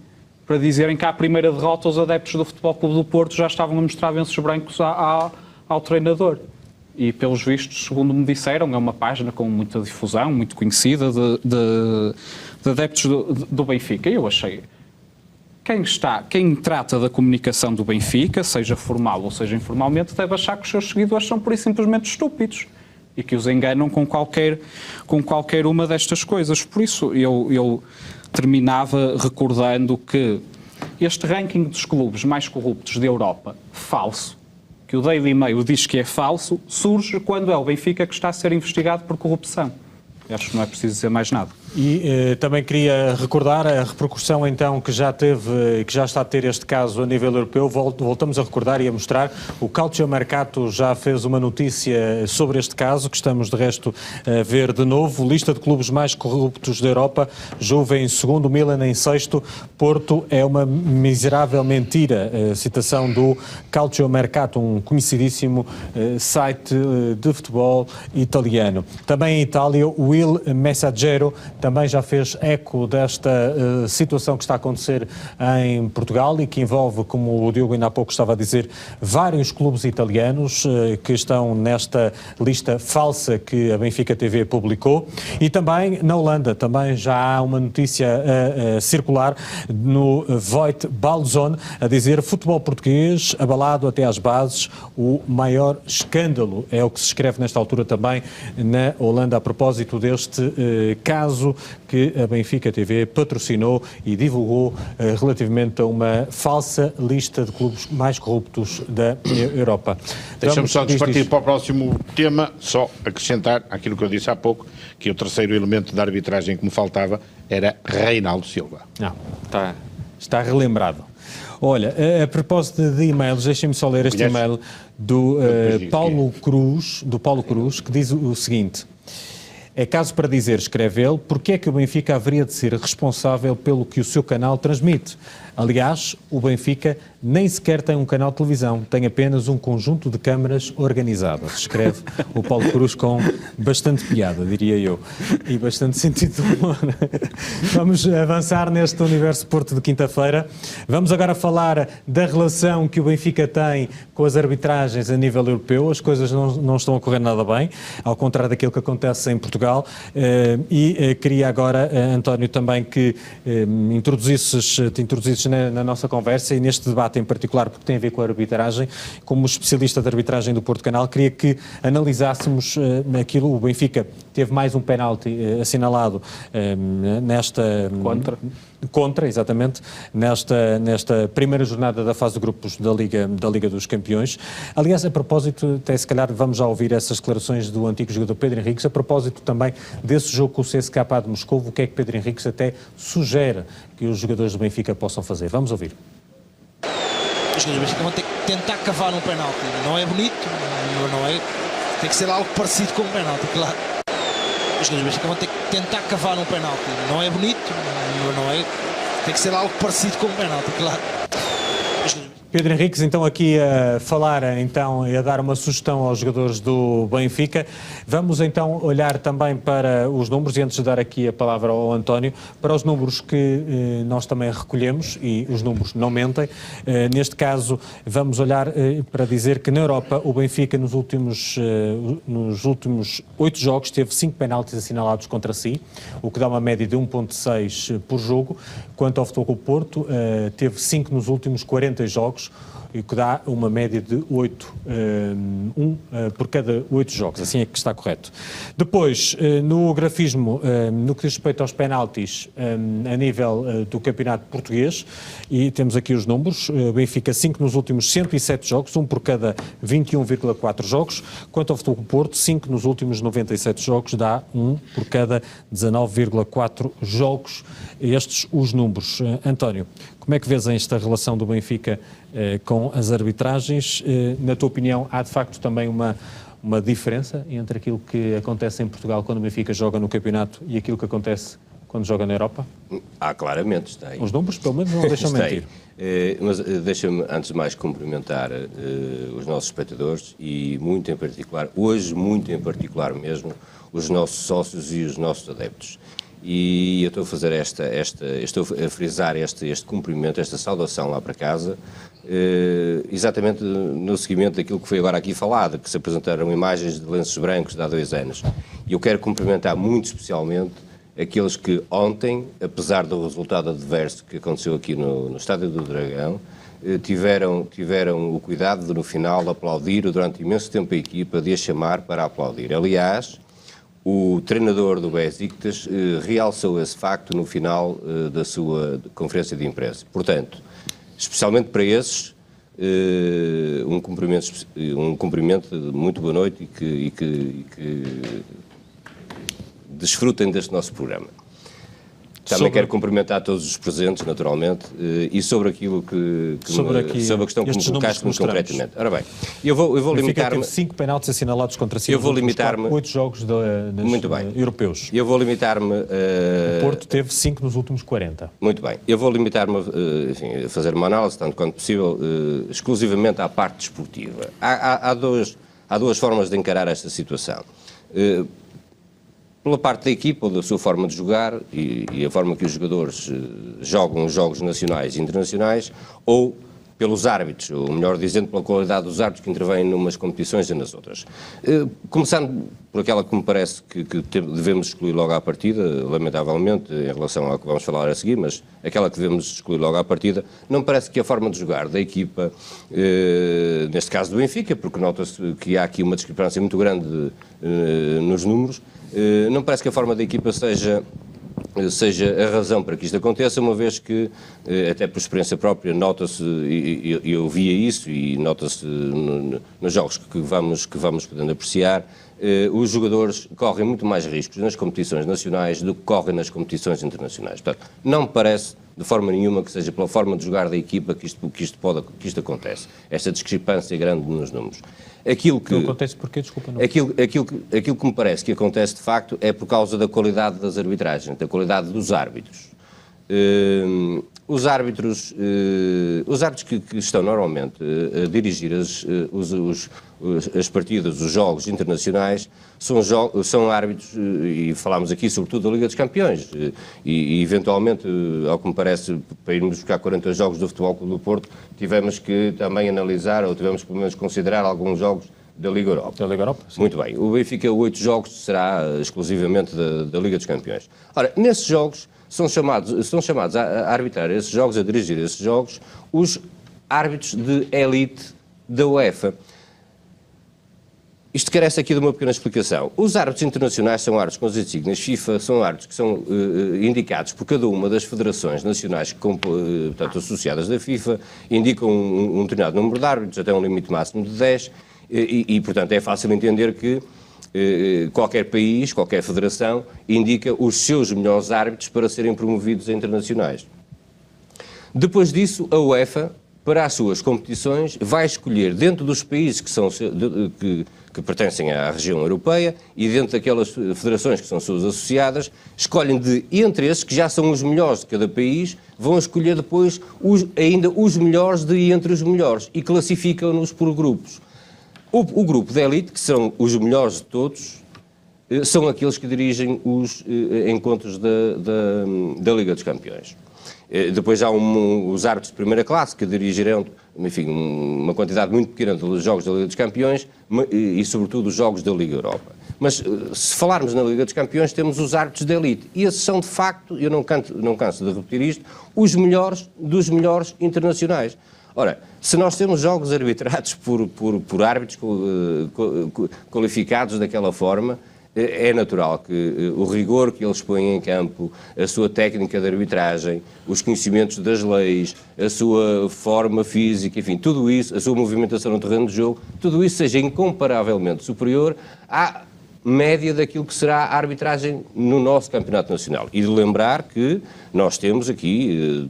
para dizerem que à primeira derrota os adeptos do Futebol Clube do Porto já estavam a mostrar lenços brancos ao treinador. E, pelos vistos, segundo me disseram, é uma página com muita difusão, muito conhecida, de adeptos do Benfica. E eu achei... Quem trata da comunicação do Benfica, seja formal ou seja informalmente, deve achar que os seus seguidores são por isso simplesmente estúpidos e que os enganam com qualquer uma destas coisas. Por isso, eu terminava recordando que este ranking dos clubes mais corruptos da Europa, falso, que o Daily Mail diz que é falso, surge quando é o Benfica que está a ser investigado por corrupção. Eu acho que não é preciso dizer mais nada. E também queria recordar a repercussão então que já teve, que já está a ter este caso a nível europeu. Voltamos a recordar e a mostrar. O Calciomercato já fez uma notícia sobre este caso, que estamos de resto a ver de novo. Lista de clubes mais corruptos da Europa. Juve em segundo, Milan em sexto. Porto é uma miserável mentira. Citação do Calciomercato, um conhecidíssimo site de futebol italiano. Também em Itália, o Il Messaggero também já fez eco desta situação que está a acontecer em Portugal e que envolve, como o Diogo ainda há pouco estava a dizer, vários clubes italianos que estão nesta lista falsa que a Benfica TV publicou. E também na Holanda, também já há uma notícia a circular no Voet Balzon a dizer: futebol português abalado até às bases, o maior escândalo. É o que se escreve nesta altura também na Holanda a propósito deste caso que a Benfica TV patrocinou e divulgou relativamente a uma falsa lista de clubes mais corruptos da Europa. Deixa-me só partir para o próximo tema, só acrescentar aquilo que eu disse há pouco, que o terceiro elemento da arbitragem que me faltava era Reinaldo Silva. Não, está relembrado. Olha, a propósito de e-mails, deixem-me só ler este e-mail do Paulo Cruz, que diz o seguinte: é caso para dizer, escreve ele, porque é que o Benfica haveria de ser responsável pelo que o seu canal transmite? Aliás, o Benfica nem sequer tem um canal de televisão, tem apenas um conjunto de câmaras organizadas. Escreve o Paulo Cruz com bastante piada, diria eu, e bastante sentido de humor. Vamos avançar neste Universo Porto de quinta-feira. Vamos agora falar da relação que o Benfica tem com as arbitragens a nível europeu. As coisas não estão a correr nada bem, ao contrário daquilo que acontece em Portugal. E queria agora, António, também que te introduzisses na nossa conversa e neste debate em particular, porque tem a ver com a arbitragem. Como especialista de arbitragem do Porto Canal, queria que analisássemos aquilo. O Benfica teve mais um penalti assinalado nesta... Contra, exatamente, nesta primeira jornada da fase de grupos da Liga dos Campeões. Aliás, a propósito, até se calhar vamos já ouvir essas declarações do antigo jogador Pedro Henriques, a propósito também desse jogo com o CSKA de Moscovo, o que é que Pedro Henriques até sugere que os jogadores do Benfica possam fazer. Vamos ouvir. Os jogadores do Benfica vão ter que tentar cavar um penalti. Não é bonito, não é? Tem que ser algo parecido com um penalti, claro. Os jogadores do Benfica vão ter que tentar cavar um penalti. Não é bonito, não é? Tem que ser algo parecido com um penalti, claro. Pedro Henriques, então aqui a falar então, e a dar uma sugestão aos jogadores do Benfica. Vamos então olhar também para os números, e antes de dar aqui a palavra ao António, para os números que nós também recolhemos, e os números não mentem. Neste caso, vamos olhar para dizer que na Europa o Benfica nos últimos 8 jogos teve 5 penaltis assinalados contra si, o que dá uma média de 1.6 por jogo. Quanto ao Futebol Clube Porto, teve 5 nos últimos 40 jogos, e que dá uma média de 8, por cada 8 jogos, assim é que está correto. Depois, no grafismo, no que diz respeito aos penaltis a nível do campeonato português, e temos aqui os números, Benfica 5 nos últimos 107 jogos, 1 por cada 21,4 jogos, quanto ao Futebol Porto, 5 nos últimos 97 jogos, dá 1 por cada 19,4 jogos. Estes os números. António, como é que vês esta relação do Benfica com as arbitragens? Na tua opinião, há de facto também uma diferença entre aquilo que acontece em Portugal quando o Benfica joga no campeonato e aquilo que acontece quando joga na Europa? Há, claramente, está aí. Os números, pelo menos, não deixam mentir. Mas deixa-me, antes de mais, cumprimentar os nossos espectadores e, muito em particular, hoje, muito em particular mesmo, os nossos sócios e os nossos adeptos. E eu estou a fazer estou a frisar este cumprimento, esta saudação lá para casa, exatamente no seguimento daquilo que foi agora aqui falado, que se apresentaram imagens de lenços brancos de há 2 anos. E eu quero cumprimentar muito especialmente aqueles que ontem, apesar do resultado adverso que aconteceu aqui no Estádio do Dragão, tiveram o cuidado de, no final, aplaudir durante imenso tempo a equipa, de a chamar para aplaudir. Aliás, o treinador do Besiktas realçou esse facto no final da sua conferência de imprensa. Portanto, especialmente para esses, um cumprimento de muito boa noite e que desfrutem deste nosso programa. Também quero cumprimentar todos os presentes, naturalmente, e sobre aquilo sobre a questão que me colocaste muito concretamente. Ora bem, eu vou limitar-me... Teve 5 penaltis assinalados contra si. Eu vou limitar-me... 8 jogos europeus. Eu vou limitar-me... O Porto teve 5 nos últimos 40. Muito bem. Eu vou limitar-me a fazer uma análise, tanto quanto possível, exclusivamente à parte desportiva. Há duas formas de encarar esta situação. Pela parte da equipa ou da sua forma de jogar e a forma que os jogadores jogam os jogos nacionais e internacionais, ou pelos árbitros, ou melhor dizendo, pela qualidade dos árbitros que intervêm numas competições e nas outras. Começando por aquela que me parece que devemos excluir logo à partida, lamentavelmente, em relação ao que vamos falar a seguir, mas aquela que devemos excluir logo à partida, não me parece que a forma de jogar da equipa, neste caso do Benfica, porque nota-se que há aqui uma discrepância muito grande nos números, não parece que a forma da equipa seja a razão para que isto aconteça, uma vez que, até por experiência própria, nota-se, e eu via isso, e nota-se nos jogos que vamos podendo apreciar, os jogadores correm muito mais riscos nas competições nacionais do que correm nas competições internacionais. Portanto, não me parece de forma nenhuma que seja pela forma de jogar da equipa que isto acontece. Esta discrepância grande nos números. Não acontece porquê? Desculpa. Não. Aquilo que me parece que acontece de facto é por causa da qualidade das arbitragens, da qualidade dos árbitros. Os árbitros que estão normalmente a dirigir as partidas, os jogos internacionais, são árbitros, e falámos aqui sobretudo da Liga dos Campeões, e eventualmente, ao que me parece, para irmos buscar 40 jogos do Futebol Clube do Porto, tivemos que também analisar, ou tivemos pelo menos considerar alguns jogos da Liga Europa. Da Liga Europa, sim. Muito bem. O Benfica, 8 jogos, será exclusivamente da Liga dos Campeões. Ora, nesses jogos, são chamados a arbitrar esses jogos, a dirigir esses jogos, os árbitros de elite da UEFA. Isto carece aqui de uma pequena explicação. Os árbitros internacionais são árbitros com as insígnias FIFA, são árbitros que são indicados por cada uma das federações nacionais, portanto, associadas da FIFA, indicam um determinado número de árbitros, até um limite máximo de 10, e portanto, é fácil entender que qualquer país, qualquer federação, indica os seus melhores árbitros para serem promovidos a internacionais. Depois disso, a UEFA, para as suas competições, vai escolher dentro dos países que pertencem à região europeia e dentro daquelas federações que são suas associadas, escolhem entre esses, que já são os melhores de cada país, vão escolher depois ainda os melhores de entre os melhores e classificam-nos por grupos. O grupo de elite, que são os melhores de todos, são aqueles que dirigem os encontros da Liga dos Campeões. Depois há os árbitros de primeira classe, que dirigirão, enfim, uma quantidade muito pequena dos jogos da Liga dos Campeões e, sobretudo, os jogos da Liga Europa. Mas, se falarmos na Liga dos Campeões, temos os árbitros de elite. E esses são, de facto, eu não canso de repetir isto, os melhores dos melhores internacionais. Ora, se nós temos jogos arbitrados por árbitros qualificados daquela forma, é natural que o rigor que eles põem em campo, a sua técnica de arbitragem, os conhecimentos das leis, a sua forma física, enfim, tudo isso, a sua movimentação no terreno de jogo, tudo isso seja incomparavelmente superior à média daquilo que será a arbitragem no nosso campeonato nacional. E de lembrar que nós temos aqui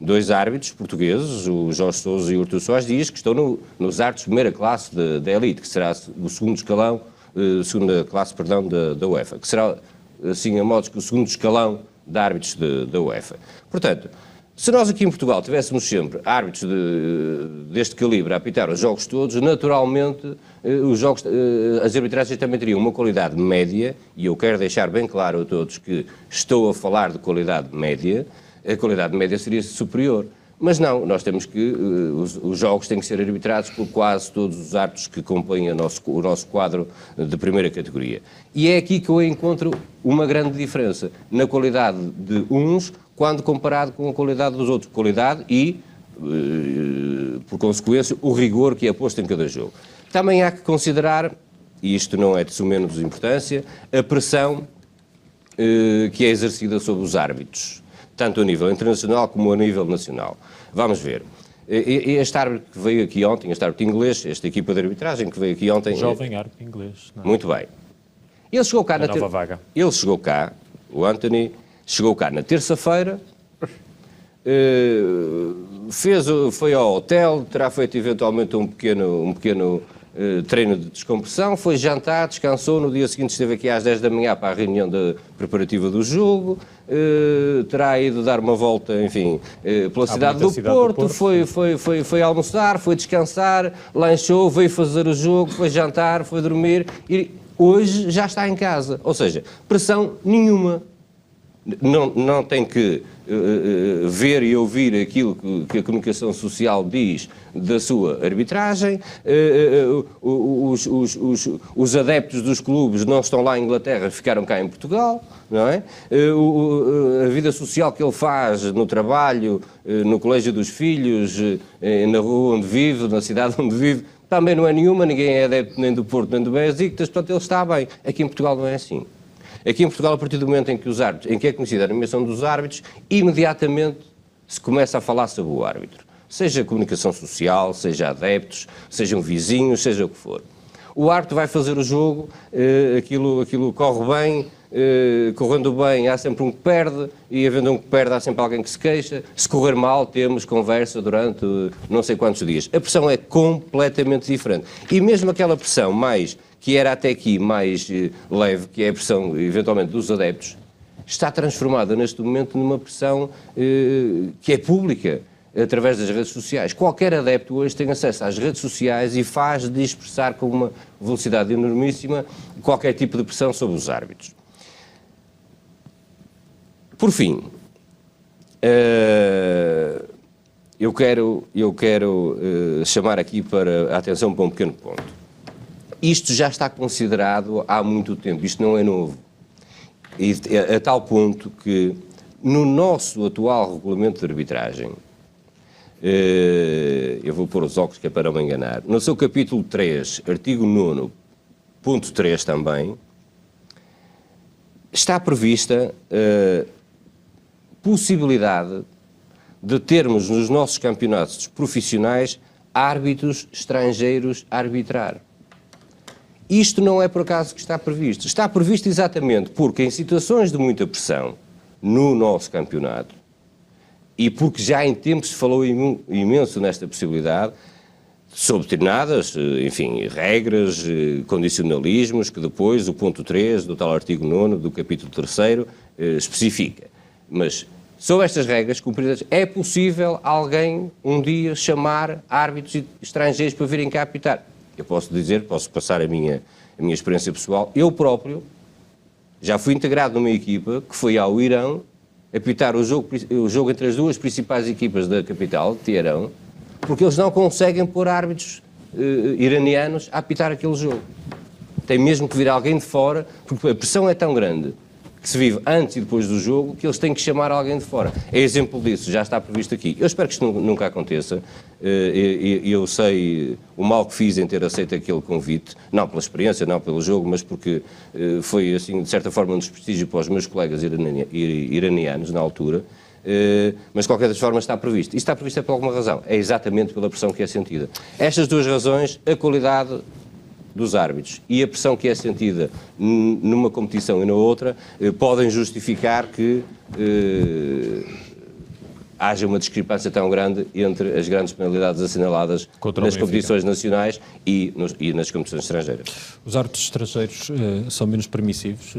dois árbitros portugueses, o Jorge Sousa e o Artur Soares Dias, que estão nos árbitros de primeira classe da elite, que será o segundo escalão, segunda classe, perdão, da UEFA, que será, assim, a modo que o segundo escalão de árbitros da UEFA. Portanto, se nós aqui em Portugal tivéssemos sempre árbitros deste calibre a apitar os jogos todos, naturalmente as arbitragens também teriam uma qualidade média, e eu quero deixar bem claro a todos que estou a falar de qualidade média, a qualidade média seria superior. Mas não, nós temos que, os jogos têm que ser arbitrados por quase todos os árbitros que compõem o nosso quadro de primeira categoria. E é aqui que eu encontro uma grande diferença na qualidade de uns, quando comparado com a qualidade dos outros. Qualidade e, por consequência, o rigor que é posto em cada jogo. Também há que considerar, e isto não é de sumenos importância, a pressão que é exercida sobre os árbitros, tanto a nível internacional como a nível nacional. Vamos ver. Este árbitro que veio aqui ontem, este árbitro inglês, esta equipa de arbitragem que veio aqui ontem... Jovem árbitro inglês. Não. Muito bem. Ele chegou cá nova vaga. Ele chegou cá, o Anthony, Chegou cá na terça-feira, foi ao hotel, terá feito eventualmente um pequeno treino de descompressão, foi jantar, descansou, no dia seguinte esteve aqui às 10 da manhã para a reunião preparativa do jogo, terá ido dar uma volta, enfim, pela cidade do Porto, foi almoçar, foi descansar, lanchou, veio fazer o jogo, foi jantar, foi dormir e hoje já está em casa. Ou seja, pressão nenhuma. Não tem que ver e ouvir aquilo que a comunicação social diz da sua arbitragem, os adeptos dos clubes não estão lá em Inglaterra, ficaram cá em Portugal, não é? A vida social que ele faz no trabalho, no colégio dos filhos, na rua onde vive, na cidade onde vive, também não é nenhuma, ninguém é adepto nem do Porto nem do Besiktas, portanto ele está bem. Aqui em Portugal não é assim. Aqui em Portugal, a partir do momento em que é conhecida a nomeação dos árbitros, imediatamente se começa a falar sobre o árbitro. Seja comunicação social, seja adeptos, sejam vizinhos, seja o que for. O árbitro vai fazer o jogo, aquilo corre bem, correndo bem há sempre um que perde, e havendo um que perde há sempre alguém que se queixa. Se correr mal, temos conversa durante não sei quantos dias. A pressão é completamente diferente. E mesmo aquela pressão que era até aqui mais leve, que é a pressão, eventualmente, dos adeptos, está transformada neste momento numa pressão que é pública, através das redes sociais. Qualquer adepto hoje tem acesso às redes sociais e faz de expressar com uma velocidade enormíssima qualquer tipo de pressão sobre os árbitros. Por fim, eu quero chamar aqui a atenção para um pequeno ponto. Isto já está considerado há muito tempo, isto não é novo. E a tal ponto que, no nosso atual regulamento de arbitragem, eu vou pôr os óculos que é para não me enganar, no seu capítulo 3, artigo 9, ponto 3 também, está prevista possibilidade de termos nos nossos campeonatos profissionais árbitros estrangeiros a arbitrar. Isto não é por acaso que está previsto. Está previsto exatamente porque em situações de muita pressão no nosso campeonato, e porque já em tempos se falou imenso nesta possibilidade, sob determinadas, enfim, regras, condicionalismos, que depois o ponto 3 do tal artigo 9 do capítulo 3º especifica. Mas, sob estas regras cumpridas, é possível alguém um dia chamar árbitros estrangeiros para virem cá apitar. Eu posso passar a minha experiência pessoal. Eu próprio já fui integrado numa equipa que foi ao Irão apitar o jogo entre as duas principais equipas da capital, Teherão, porque eles não conseguem pôr árbitros iranianos a apitar aquele jogo. Tem mesmo que vir alguém de fora, porque a pressão é tão grande que se vive antes e depois do jogo, que eles têm que chamar alguém de fora. É exemplo disso, já está previsto aqui. Eu espero que isto nunca aconteça. Eu sei o mal que fiz em ter aceito aquele convite, não pela experiência, não pelo jogo, mas porque foi, assim, de certa forma, um desprestígio para os meus colegas iranianos na altura. Mas, de qualquer das formas, está previsto. E está previsto é por alguma razão. É exatamente pela pressão que é sentida. Estas duas razões, a qualidade dos árbitros e a pressão que é sentida numa competição e na outra, podem justificar que haja uma discrepância tão grande entre as grandes penalidades assinaladas nas competições nacionais e nas competições estrangeiras. Os árbitros estrangeiros são menos permissivos?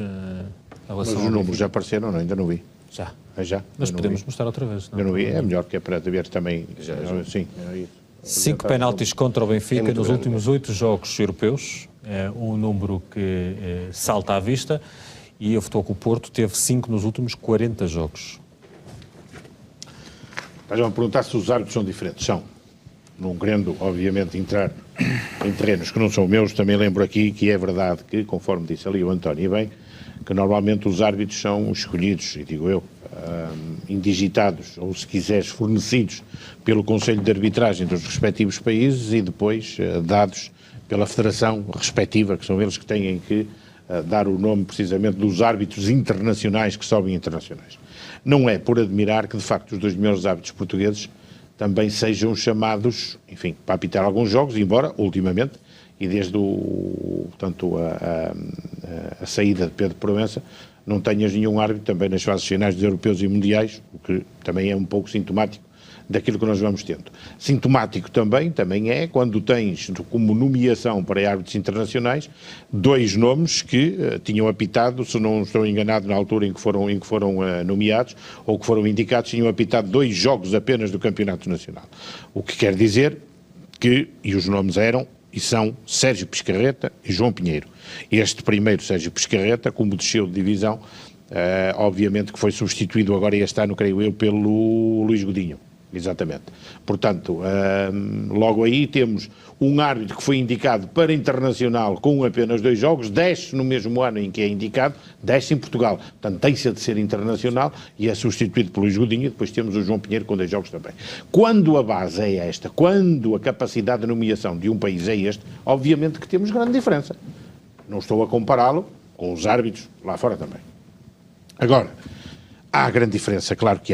Mas os números já apareceram, não? Ainda não vi. Já. Já? Mas podemos mostrar outra vez. Não vi, é melhor que é para ver também. Sim, é isso. 5 penaltis contra o Benfica nos últimos 8 jogos europeus, é um número que salta à vista, e o Futebol Clube Porto teve 5 nos últimos 40 jogos. Estás-me a perguntar se os árbitros são diferentes. São. Não querendo, obviamente, entrar em terrenos que não são meus, também lembro aqui que é verdade que, conforme disse ali o António bem, que normalmente os árbitros são escolhidos, e digo eu, indigitados, ou se quiseres, fornecidos pelo Conselho de Arbitragem dos respectivos países e depois dados pela Federação respectiva, que são eles que têm que dar o nome precisamente dos árbitros internacionais que sobem internacionais. Não é por admirar que, de facto, os 2 melhores árbitros portugueses também sejam chamados, enfim, para apitar alguns jogos, embora, ultimamente, e desde portanto, a saída de Pedro Proença, não tenhas nenhum árbitro também nas fases finais dos europeus e mundiais, o que também é um pouco sintomático daquilo que nós vamos tendo. Sintomático também é quando tens como nomeação para árbitros internacionais 2 nomes que tinham apitado, se não estou enganado, na altura em que foram nomeados ou que foram indicados, tinham apitado 2 jogos apenas do Campeonato Nacional. O que quer dizer que, e os nomes eram e são Sérgio Pescarreta e João Pinheiro. Este primeiro, Sérgio Pescarreta, como desceu de divisão, obviamente que foi substituído agora este ano, creio eu, pelo Luís Godinho. Exatamente. Portanto, logo aí temos um árbitro que foi indicado para internacional com apenas 2 jogos, desce no mesmo ano em que é indicado, desce em Portugal. Portanto, deixa de ser internacional e é substituído pelo Luís Godinho, e depois temos o João Pinheiro com 2 jogos também. Quando a base é esta, quando a capacidade de nomeação de um país é este, obviamente que temos grande diferença. Não estou a compará-lo com os árbitros lá fora também. Agora, há grande diferença, claro que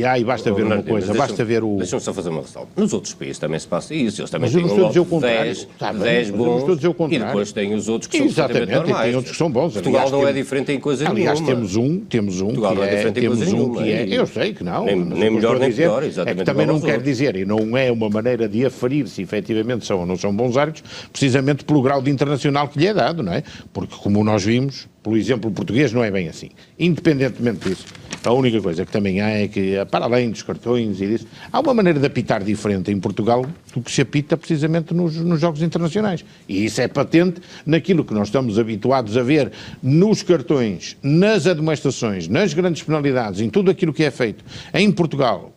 há, e basta ver uma coisa, basta ver o... Deixa-me só fazer uma ressalva. Nos outros países também se passa isso, eles também têm logo 10 bons, e depois têm os outros que são perfeitamente normais. Tem outros que são bons. Portugal não é diferente em coisa nenhuma. Aliás, temos um Portugal não é diferente em coisa nenhuma. Eu sei que não. Nem melhor nem pior, exatamente. É que também não quer dizer, e não é uma maneira de aferir se efetivamente são ou não são bons árbitros, precisamente pelo grau de internacional que lhe é dado, não é? Porque, como nós vimos, pelo exemplo português, não é bem assim. Independentemente disso, a única coisa que também há é que, para além dos cartões e disso, há uma maneira de apitar diferente em Portugal do que se apita precisamente nos jogos internacionais. E isso é patente naquilo que nós estamos habituados a ver nos cartões, nas admoestações, nas grandes penalidades, em tudo aquilo que é feito em Portugal,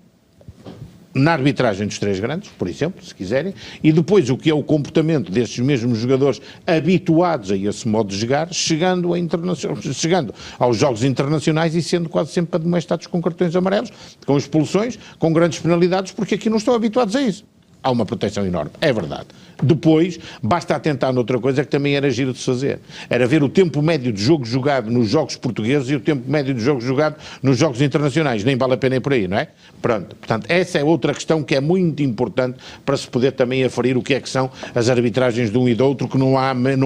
na arbitragem dos 3 grandes, por exemplo, se quiserem, e depois o que é o comportamento destes mesmos jogadores habituados a esse modo de jogar, chegando aos jogos internacionais e sendo quase sempre admoestados com cartões amarelos, com expulsões, com grandes penalidades, porque aqui não estão habituados a isso. Há uma proteção enorme, é verdade. Depois, basta atentar noutra coisa que também era giro de se fazer. Era ver o tempo médio de jogo jogado nos jogos portugueses e o tempo médio de jogo jogado nos jogos internacionais. Nem vale a pena ir por aí, não é? Pronto. Portanto, essa é outra questão que é muito importante para se poder também aferir o que é que são as arbitragens de um e do outro, que não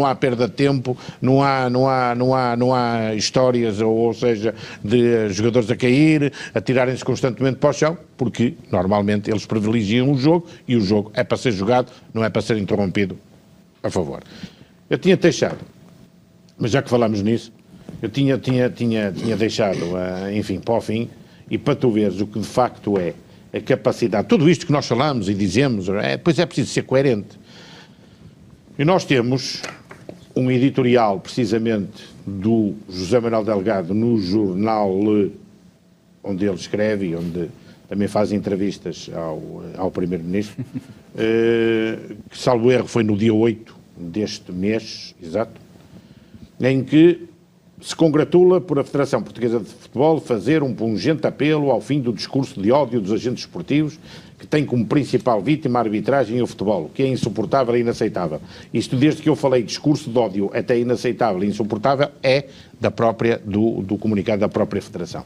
há perda de tempo, não há histórias, ou seja, de jogadores a cair, a tirarem-se constantemente para o chão, porque normalmente eles privilegiam o jogo e o jogo é para ser jogado, não é para ser interrompido a favor. Eu tinha deixado, mas já que falamos nisso, eu tinha deixado, enfim, para o fim, e para tu veres o que de facto é a capacidade, tudo isto que nós falamos e dizemos, depois é preciso ser coerente. E nós temos um editorial, precisamente, do José Manuel Delgado, no jornal onde ele escreve e onde também faz entrevistas ao Primeiro-Ministro, que, salvo erro, foi no dia 8 deste mês, exato, em que se congratula por a Federação Portuguesa de Futebol fazer um pungente apelo ao fim do discurso de ódio dos agentes esportivos, que tem como principal vítima a arbitragem e o futebol, que é insuportável e inaceitável. Isto, desde que eu falei discurso de ódio até inaceitável e insuportável, é do comunicado da própria Federação.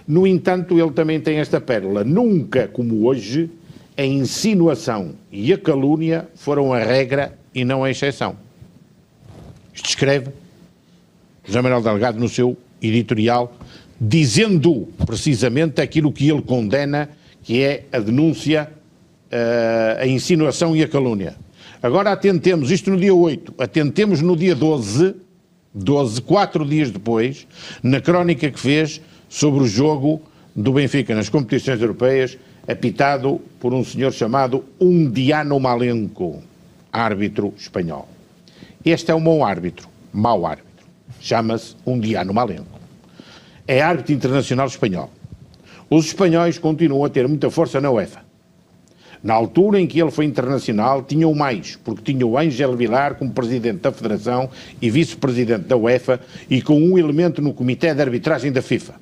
No entanto, ele também tem esta pérola. Nunca, como hoje, a insinuação e a calúnia foram a regra e não a exceção. Isto escreve José Manuel Delgado no seu editorial, dizendo precisamente aquilo que ele condena, que é a denúncia, a insinuação e a calúnia. Agora atentemos, isto no dia 8, atentemos no dia 12, 4 dias depois, na crónica que fez sobre o jogo do Benfica nas competições europeias, apitado por um senhor chamado Undiano Malenco, árbitro espanhol. Este é um mau árbitro, chama-se Undiano Malenco. É árbitro internacional espanhol. Os espanhóis continuam a ter muita força na UEFA. Na altura em que ele foi internacional, tinham mais, porque tinha o Ángel Vilar como presidente da Federação e vice-presidente da UEFA e com um elemento no Comitê de Arbitragem da FIFA.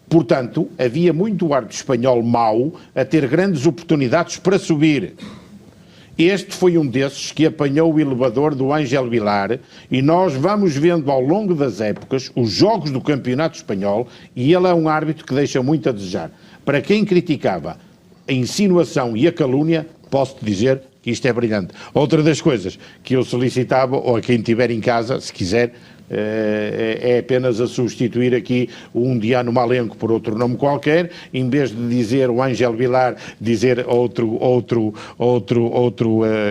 Portanto, havia muito árbitro espanhol mau a ter grandes oportunidades para subir. Este foi um desses que apanhou o elevador do Ángel Vilar e nós vamos vendo ao longo das épocas os jogos do Campeonato Espanhol e ele é um árbitro que deixa muito a desejar. Para quem criticava a insinuação e a calúnia, posso-te dizer que isto é brilhante. Outra das coisas que eu solicitava, ou a quem tiver em casa, se quiser, é apenas a substituir aqui um Diano Malenco por outro nome qualquer, em vez de dizer o Ángel Vilar, dizer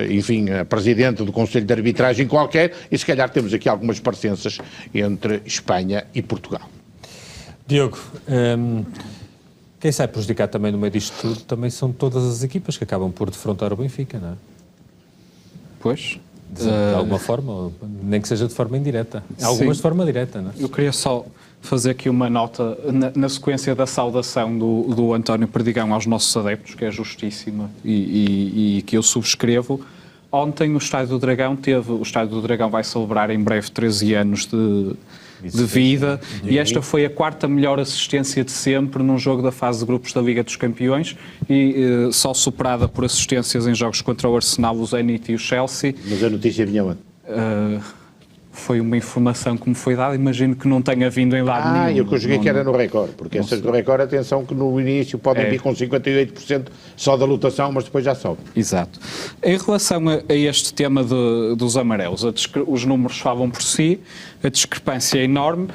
enfim, presidente do Conselho de Arbitragem qualquer, e se calhar temos aqui algumas parecenças entre Espanha e Portugal. Diogo, quem sai prejudicado também no meio disto tudo também são todas as equipas que acabam por defrontar o Benfica, não é? Pois. De alguma forma, nem que seja de forma indireta. Algumas de forma direta, não é? Eu queria só fazer aqui uma nota na sequência da saudação do António Perdigão aos nossos adeptos, que é justíssima e que eu subscrevo. Ontem o Estádio do Dragão vai celebrar em breve 13 anos de vida, e esta foi a 4ª melhor assistência de sempre num jogo da fase de grupos da Liga dos Campeões, e só superada por assistências em jogos contra o Arsenal, o Zenit e o Chelsea. Mas a notícia vinha onde? Foi uma informação que me foi dada, imagino que não tenha vindo em lado nenhum. Eu conjuguei que era no Record, porque essas do Record, atenção que no início podem vir com 58% só da lotação, mas depois já sobe. Exato. Em relação a este tema dos amarelos, os números falam por si, a discrepância é enorme.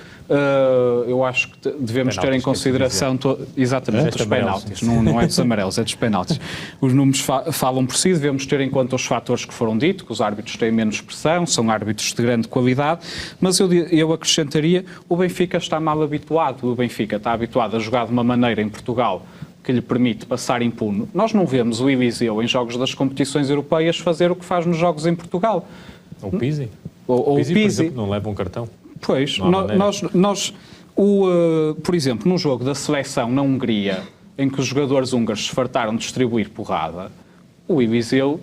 Eu acho que devemos ter em consideração exatamente os penaltis, não é dos amarelos, é dos penaltis. Os números falam por si, devemos ter em conta os fatores que foram ditos, que os árbitros têm menos pressão, são árbitros de grande qualidade, mas eu acrescentaria, o Benfica está mal habituado, o Benfica está habituado a jogar de uma maneira em Portugal que lhe permite passar impune. Nós não vemos o Eliseu em jogos das competições europeias fazer o que faz nos jogos em Portugal. Ou o Pizzi. Ou o Pizzi, por exemplo, não leva um cartão. Pois, por exemplo, num jogo da seleção na Hungria, em que os jogadores húngaros se fartaram de distribuir porrada, o Eliseu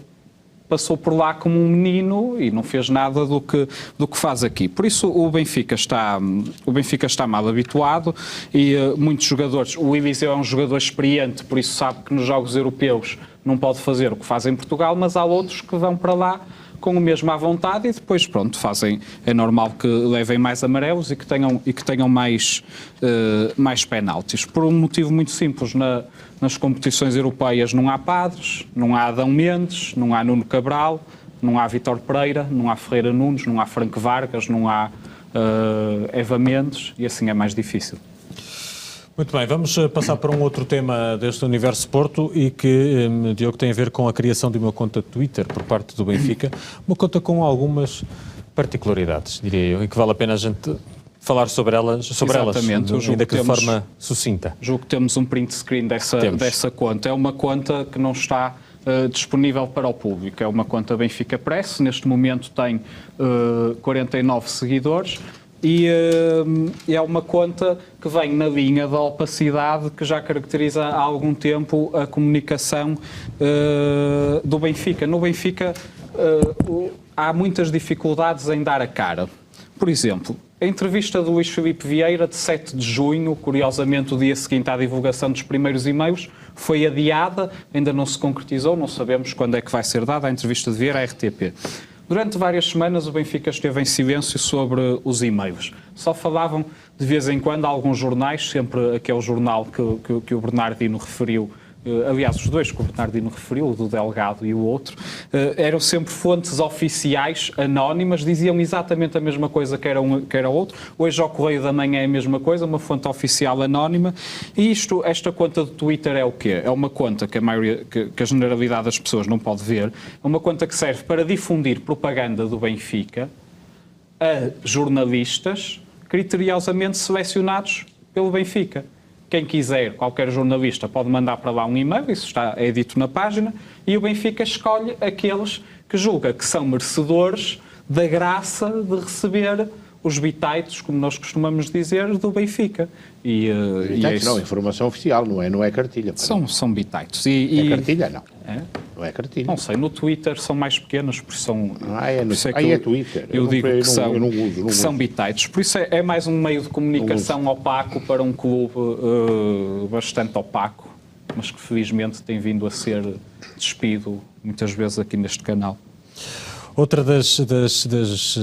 passou por lá como um menino e não fez nada do que faz aqui. Por isso o Benfica está mal habituado e muitos jogadores, o Eliseu é um jogador experiente, por isso sabe que nos jogos europeus não pode fazer o que faz em Portugal, mas há outros que vão para lá com o mesmo à vontade e depois, pronto, é normal que levem mais amarelos e que tenham mais penaltis. Por um motivo muito simples, nas competições europeias não há Padres, não há Adão Mendes, não há Nuno Cabral, não há Vítor Pereira, não há Ferreira Nunes, não há Franco Vargas, não há Eva Mendes, e assim é mais difícil. Muito bem, vamos passar para um outro tema deste universo Porto e que, Diogo, tem a ver com a criação de uma conta Twitter por parte do Benfica, uma conta com algumas particularidades, diria eu, e que vale a pena a gente falar sobre elas, ainda que de forma sucinta. Julgo que temos um print screen dessa conta. É uma conta que não está disponível para o público. É uma conta Benfica Press, neste momento tem 49 seguidores. E é uma conta que vem na linha da opacidade que já caracteriza há algum tempo a comunicação do Benfica. No Benfica há muitas dificuldades em dar a cara. Por exemplo, a entrevista do Luís Filipe Vieira de 7 de junho, curiosamente o dia seguinte à divulgação dos primeiros e-mails, foi adiada, ainda não se concretizou, não sabemos quando é que vai ser dada a entrevista de Vieira à RTP. Durante várias semanas o Benfica esteve em silêncio sobre os e-mails. Só falavam de vez em quando alguns jornais, sempre aquele jornal que o Bernardino referiu, aliás os dois que o Bernardino referiu, o do Delgado e o outro, eram sempre fontes oficiais, anónimas, diziam exatamente a mesma coisa que era outro. Hoje ao Correio da Manhã é a mesma coisa, uma fonte oficial anónima. E esta conta do Twitter é o quê? É uma conta que a generalidade das pessoas não pode ver, é uma conta que serve para difundir propaganda do Benfica a jornalistas criteriosamente selecionados pelo Benfica. Quem quiser, qualquer jornalista pode mandar para lá um e-mail, isso é dito na página, e o Benfica escolhe aqueles que julga que são merecedores da graça de receber os bitites, como nós costumamos dizer, do Benfica. Não, informação oficial, não é cartilha. São bitites. É cartilha, não. É? Não é cartilha. Não sei, no Twitter são mais pequenos, porque são... é Twitter. Eu digo que são bitites. Por isso é mais um meio de comunicação opaco para um clube bastante opaco, mas que felizmente tem vindo a ser despido muitas vezes aqui neste canal. Outra das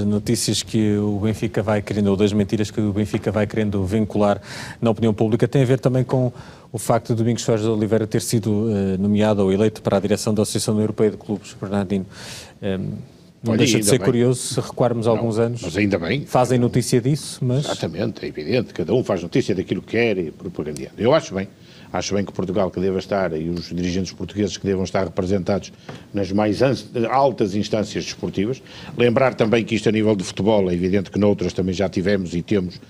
notícias que o Benfica vai querendo, ou das mentiras que o Benfica vai querendo vincular na opinião pública, tem a ver também com o facto de Domingos Soares de Oliveira ter sido nomeado ou eleito para a direção da Associação Europeia de Clubes, Bernardino. Não deixa de ser curioso se recuarmos alguns anos. Mas ainda bem. Fazem notícia disso, mas... Exatamente, é evidente. Cada um faz notícia daquilo que quer e propagandeando. Eu acho bem. Acho bem que Portugal que deva estar e os dirigentes portugueses que devam estar representados nas mais altas instâncias desportivas. Lembrar também que isto a nível de futebol, é evidente que noutras também já tivemos e temos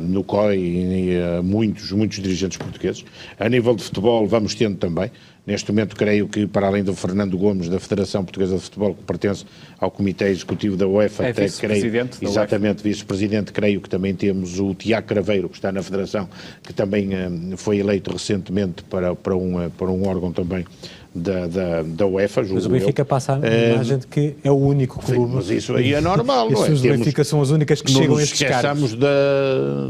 no COI muitos dirigentes portugueses. A nível de futebol vamos tendo também. Neste momento creio que para além do Fernando Gomes da Federação Portuguesa de Futebol, que pertence ao Comitê Executivo da UEFA, até vice-presidente da exatamente, vice-presidente, creio que também temos o Tiago Craveiro, que está na Federação, que também foi eleito recentemente para um órgão também da UEFA. Mas o Benfica passa a imagem de que é o único clube. Sim, mas isso aí é normal, não é? Os Benfica são as únicas que chegam a estes cargos.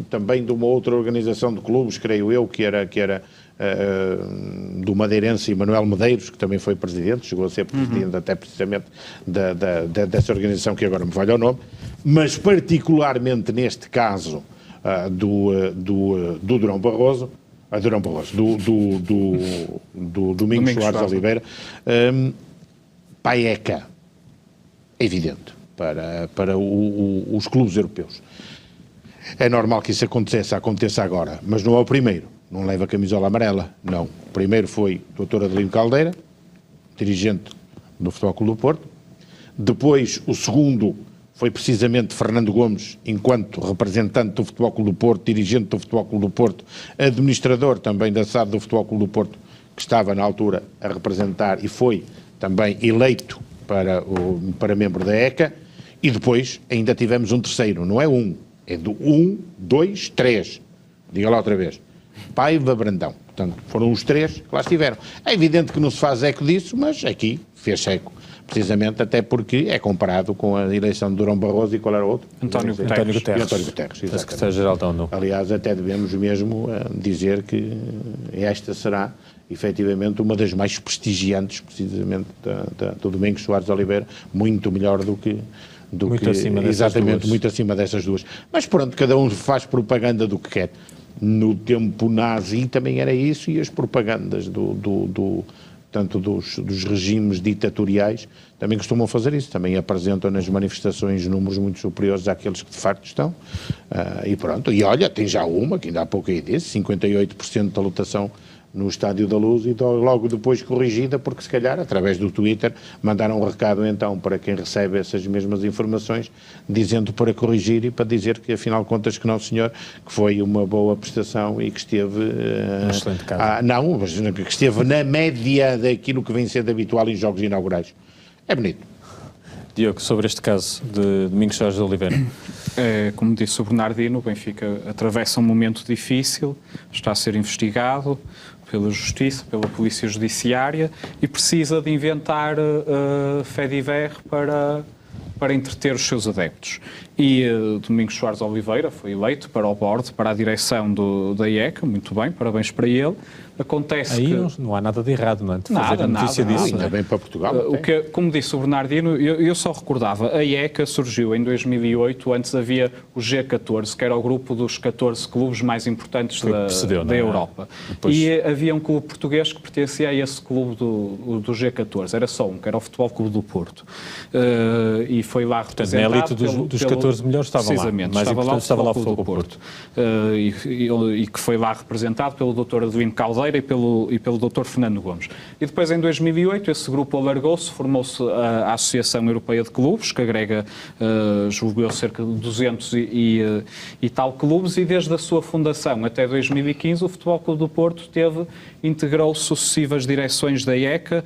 Também de uma outra organização de clubes, creio eu, que era do madeirense Manuel Medeiros, que também foi presidente, chegou a ser presidente até precisamente dessa organização que agora me falha o nome, mas particularmente neste caso do Durão Barroso, do Domingos Soares de Oliveira, PAECA, é evidente, para os clubes europeus. É normal que isso aconteça agora, mas não é o primeiro. Não leva a camisola amarela, não. O primeiro foi o Dr. Adelino Caldeira, dirigente do Futebol Clube do Porto. Depois, o segundo foi precisamente Fernando Gomes, enquanto representante do Futebol Clube do Porto, dirigente do Futebol Clube do Porto, administrador também da SAD do Futebol Clube do Porto, que estava na altura a representar e foi também eleito para membro da ECA. E depois ainda tivemos um terceiro, não é é do 1, 2, 3. Diga lá outra vez. Paiva Brandão. Portanto, foram os três que lá estiveram. É evidente que não se faz eco disso, mas aqui fez eco. Precisamente até porque é comparado com a eleição de Durão Barroso e qual era o outro? António Guterres. A secretária-geral da ONU. Aliás, até devemos mesmo dizer que esta será efetivamente uma das mais prestigiantes, precisamente, do Domingos Soares de Oliveira, muito melhor do que muito acima dessas duas. Mas pronto, cada um faz propaganda do que quer. No tempo nazi também era isso, e as propagandas tanto dos regimes ditatoriais também costumam fazer isso, também apresentam nas manifestações números muito superiores àqueles que de facto estão, e pronto, e olha, tem já uma, que ainda há pouco aí disse, 58% da lotação no Estádio da Luz, e logo depois corrigida, porque se calhar, através do Twitter, mandaram um recado então para quem recebe essas mesmas informações, dizendo para corrigir e para dizer que, afinal de contas, que não, senhor, que foi uma boa prestação e que esteve... excelente caso. Mas que esteve na média daquilo que vem sendo habitual em jogos inaugurais. É bonito. Diogo, sobre este caso de Domingos Soares de Oliveira. Como disse o Bernardino, o Benfica atravessa um momento difícil, está a ser investigado pela Justiça, pela Polícia Judiciária, e precisa de inventar Fediver para entreter os seus adeptos. E Domingos Soares de Oliveira foi eleito para o board, para a direção da IECA, muito bem, parabéns para ele. Acontece aí que... não há nada de errado, não é? De fazer a notícia disso. Ainda bem para Portugal. Como disse o Bernardino, eu só recordava, a IECA surgiu em 2008, antes havia o G14, que era o grupo dos 14 clubes mais importantes da Europa. Depois... E havia um clube português que pertencia a esse clube do G14, era só um, que era o Futebol Clube do Porto. E foi lá representado... Portanto, na elite dos 14 melhores estavam lá. Precisamente, estava lá o Futebol do Porto. E que foi lá representado pelo Dr. Adelino Caldeira e pelo Dr. Fernando Gomes. E depois, em 2008, esse grupo alargou-se, formou-se a Associação Europeia de Clubes, que agrega, julgo eu, cerca de 200 e tal clubes, e desde a sua fundação até 2015, o Futebol Clube do Porto integrou sucessivas direções da IECA,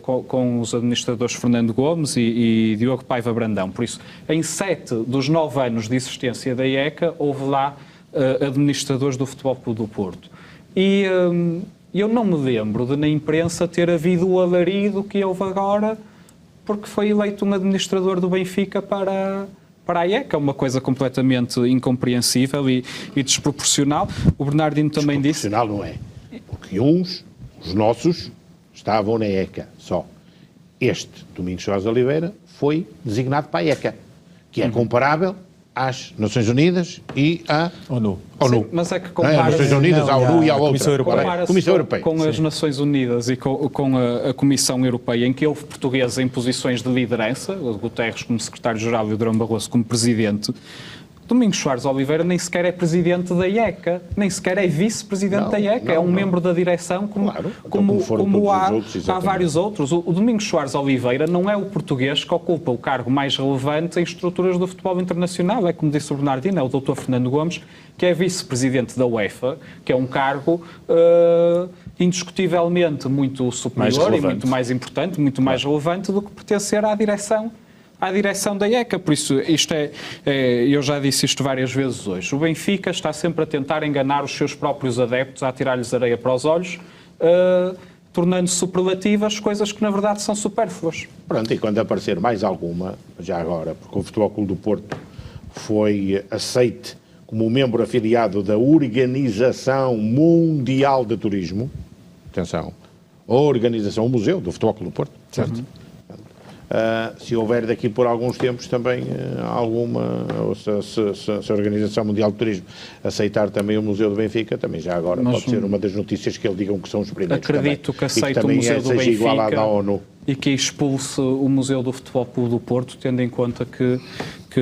com os administradores Fernando Gomes e Diogo Paiva Brandão. Por isso, em 7 dos 9 anos de existência da IECA, houve lá administradores do Futebol Clube do Porto. E eu não me lembro de na imprensa ter havido o alarido que houve agora, porque foi eleito um administrador do Benfica para a IECA, uma coisa completamente incompreensível e desproporcional. O Bernardino também disse... Desproporcional não é, porque os nossos, estavam na IECA só. este Domingos Soares Oliveira foi designado para a ECA, que é comparável às Nações Unidas e à ONU. Sim, mas é que compara As Nações Unidas, à ONU e à outra. Comissão Europeia. Com as Nações Unidas e com a Comissão Europeia, em que houve portugueses em posições de liderança, o Guterres como secretário-geral e o Durão Barroso como presidente. Domingos Soares Oliveira nem sequer é presidente da IECA, nem sequer é vice-presidente da IECA, é um membro da direção como há vários outros. O Domingos Soares Oliveira não é o português que ocupa o cargo mais relevante em estruturas do futebol internacional, é como disse o Bernardino, é o Dr. Fernando Gomes, que é vice-presidente da UEFA, que é um cargo indiscutivelmente muito superior e muito mais importante, muito mais relevante do que pertencer à direção da IECA. Por isso, eu já disse isto várias vezes hoje. O Benfica está sempre a tentar enganar os seus próprios adeptos, a tirar-lhes areia para os olhos, tornando superlativas coisas que na verdade são supérfluas. Pronto, e quando aparecer mais alguma, já agora, porque o Futebol Clube do Porto foi aceite como membro afiliado da Organização Mundial de Turismo, atenção, o Museu do Futebol Clube do Porto, certo? Se houver daqui por alguns tempos também alguma, ou se a Organização Mundial de Turismo aceitar também o Museu do Benfica, também já agora pode ser uma das notícias que ele digam que são os primeiros. Acredito que aceite o Museu do Benfica e que expulse o Museu do Futebol Clube do Porto, tendo em conta que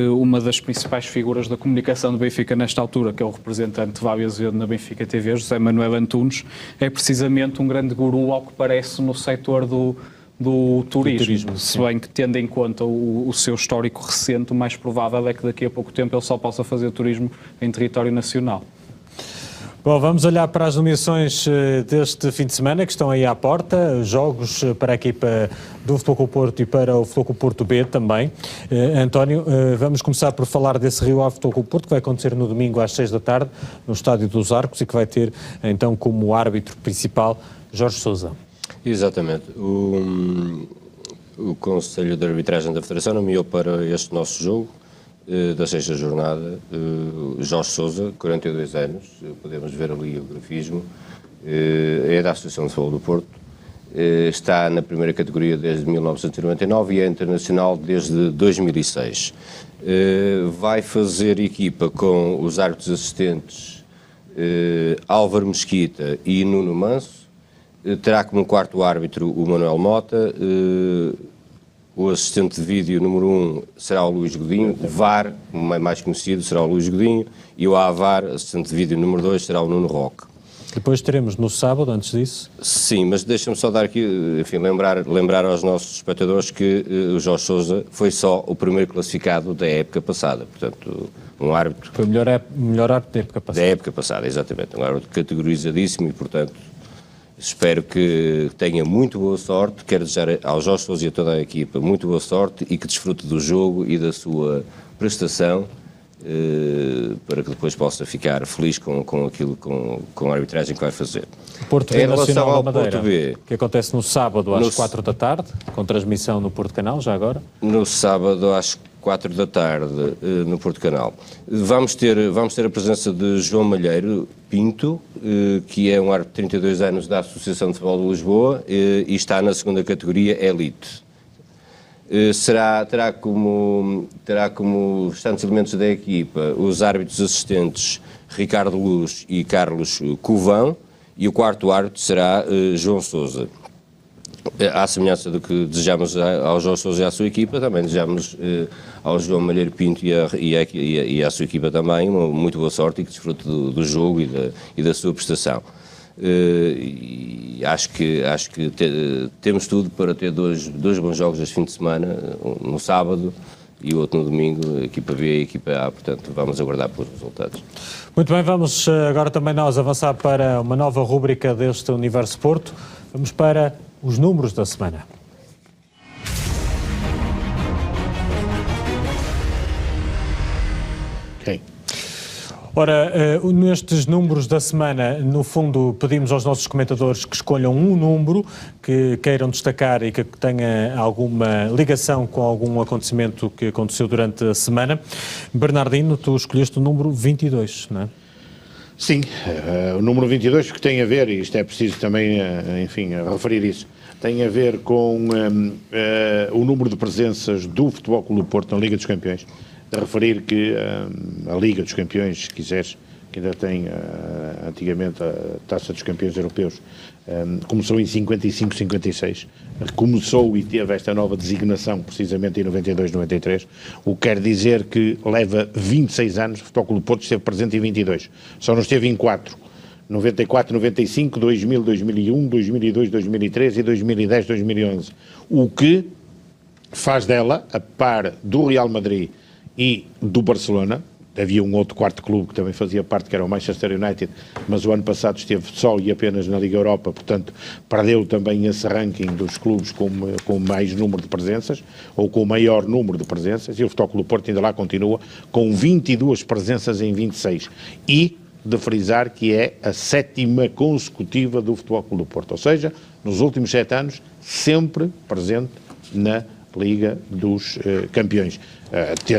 uma das principais figuras da comunicação do Benfica nesta altura, que é o representante Fábio Azevedo na Benfica TV, José Manuel Antunes, é precisamente um grande guru, ao que parece, no setor do turismo, se bem que, tendo em conta o seu histórico recente, o mais provável é que daqui a pouco tempo ele só possa fazer turismo em território nacional. Bom, vamos olhar para as nomeações deste fim de semana que estão aí à porta, jogos para a equipa do Futebol Clube Porto e para o Futebol Clube Porto B também. António, vamos começar por falar desse Rio Ave Futebol Clube Porto, que vai acontecer no domingo às 6 da tarde, no Estádio dos Arcos, e que vai ter então como árbitro principal Jorge Sousa. Exatamente. O Conselho de Arbitragem da Federação nomeou para este nosso jogo da sexta jornada Jorge Sousa, 42 anos, podemos ver ali o grafismo, é da Associação de Futebol do Porto, está na primeira categoria desde 1999 e é internacional desde 2006. Vai fazer equipa com os árbitros assistentes Álvaro Mesquita e Nuno Manso. Terá como quarto árbitro o Manuel Mota, o assistente de vídeo número 1 será o Luís Godinho, o VAR, o mais conhecido, será o Luís Godinho, e o AVAR, assistente de vídeo número 2, será o Nuno Roque. Depois teremos no sábado, antes disso? Sim, mas deixa-me só dar aqui, enfim, lembrar aos nossos espectadores que o Jorge Sousa foi só o primeiro classificado da época passada, portanto, um árbitro... Foi o melhor árbitro da época passada. Da época passada, exatamente, um árbitro categorizadíssimo e, portanto, espero que tenha muito boa sorte. Quero desejar ao Jorge Sousa e a toda a equipa muito boa sorte e que desfrute do jogo e da sua prestação, para que depois possa ficar feliz com a arbitragem que vai fazer. Porto B Nacional da Madeira, que acontece no sábado às 4 da tarde, com transmissão no Porto Canal, já agora? No sábado às 4 da tarde, no Porto Canal. Vamos ter a presença de João Malheiro Pinto, que é um árbitro de 32 anos da Associação de Futebol de Lisboa e está na segunda categoria Elite. Terá como restantes elementos da equipa os árbitros assistentes Ricardo Luz e Carlos Covão, e o quarto árbitro será João Sousa. À semelhança do que desejamos ao Jorge Sousa e à sua equipa, também desejamos ao João Malheiro Pinto e à sua equipa também uma muito boa sorte e que desfrute do jogo e da sua prestação. E acho que temos tudo para ter dois bons jogos este fim de semana, um no sábado e o outro no domingo, a equipa B e a equipa A, portanto vamos aguardar pelos resultados. Muito bem, vamos agora também nós avançar para uma nova rúbrica deste Universo Porto. Vamos para os números da semana. Ok. Ora, nestes números da semana, no fundo, pedimos aos nossos comentadores que escolham um número que queiram destacar e que tenha alguma ligação com algum acontecimento que aconteceu durante a semana. Bernardino, tu escolheste o número 22, não é? Sim, o número 22, que tem a ver, e isto é preciso também, enfim, referir isso, tem a ver com o número de presenças do Futebol Clube do Porto na Liga dos Campeões. A referir que a Liga dos Campeões, se quiseres, que ainda tem antigamente a Taça dos Campeões Europeus, começou em 55, 56, começou e teve esta nova designação precisamente em 92, 93, o que quer dizer que leva 26 anos, o Futebol Clube do Porto esteve presente em 22, só não esteve em 4, 94, 95, 2000, 2001, 2002, 2003 e 2010, 2011, o que faz dela, a par do Real Madrid e do Barcelona. Havia um outro quarto clube que também fazia parte, que era o Manchester United, mas o ano passado esteve só e apenas na Liga Europa, portanto perdeu também esse ranking dos clubes com mais número de presenças, ou com maior número de presenças, e o Futebol Clube do Porto ainda lá continua com 22 presenças em 26. E de frisar que é a 7ª consecutiva do Futebol Clube do Porto, ou seja, nos últimos 7 anos, sempre presente na Liga dos Campeões.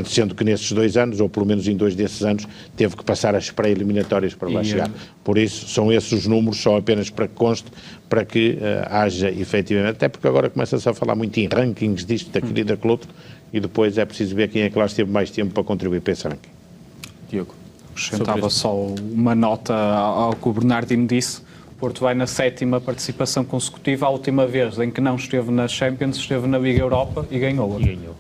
Sendo que nesses 2 anos, ou pelo menos em 2 desses anos, teve que passar as pré-eliminatórias para lá chegar. Por isso, são esses os números, só apenas para que conste, para que haja efetivamente, até porque agora começa-se a falar muito em rankings disto, daquilo e daquele outro, e depois é preciso ver quem é que lá esteve mais tempo para contribuir para esse ranking. Diogo. Acrescentava só uma nota ao que o Bernardino disse. O Porto vai na 7ª participação consecutiva. A última vez em que não esteve na Champions, esteve na Liga Europa e ganhou.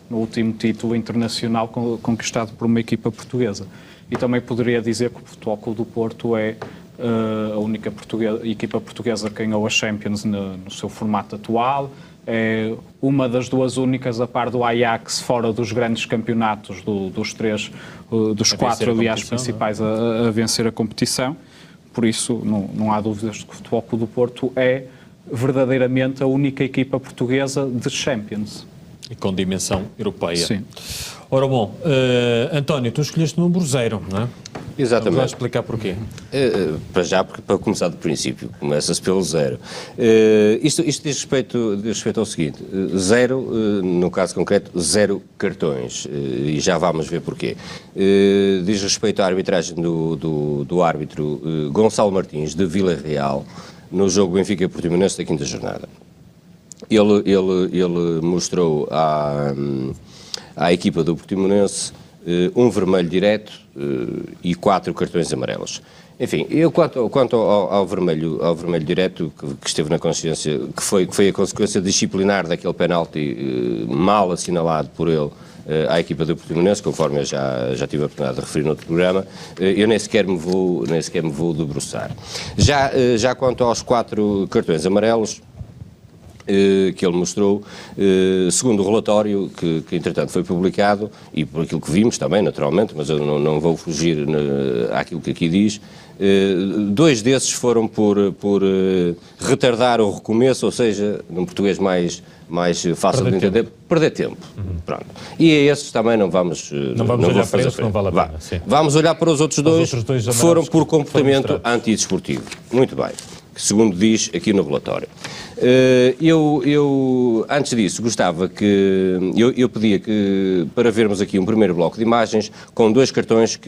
No último título internacional conquistado por uma equipa portuguesa. E também poderia dizer que o Futebol Clube do Porto é a única equipa portuguesa que ganhou a Champions no seu formato atual. É uma das 2 únicas, a par do Ajax, fora dos grandes campeonatos, dos 4, aliás, principais a vencer a competição. Por isso, não há dúvidas de que o Futebol Clube do Porto é verdadeiramente a única equipa portuguesa de Champions. E com dimensão europeia. Sim. Ora bom, António, tu escolheste o número 0, não é? Exatamente. Vamos explicar porquê. Para começar do princípio, começa-se pelo 0. Isto diz respeito ao seguinte: 0, no caso concreto, 0 cartões, e já vamos ver porquê. Diz respeito à arbitragem do árbitro Gonçalo Martins, de Vila Real, no jogo Benfica-Portimonense da 5ª jornada. Ele mostrou à equipa do Portimonense um vermelho direto e 4 cartões amarelos. Enfim, eu quanto ao vermelho direto, que esteve na consciência, que foi a consequência disciplinar daquele penalti mal assinalado por ele à equipa do Portimonense, conforme eu já tive a oportunidade de referir no outro programa, eu nem sequer me vou debruçar. Já quanto aos 4 cartões amarelos que ele mostrou, segundo o relatório que entretanto foi publicado, e por aquilo que vimos também, naturalmente, mas eu não vou fugir àquilo que aqui diz, 2 desses foram por retardar o recomeço, ou seja, num português mais fácil de entender, perder tempo. Pronto. E a esses também não vamos olhar para eles, não vale a pena. Vamos olhar para os outros dois que foram por comportamento antidesportivo. Muito bem. Segundo diz aqui no relatório. Eu antes disso, gostava que... Eu pedia que, para vermos aqui um primeiro bloco de imagens, com 2 cartões,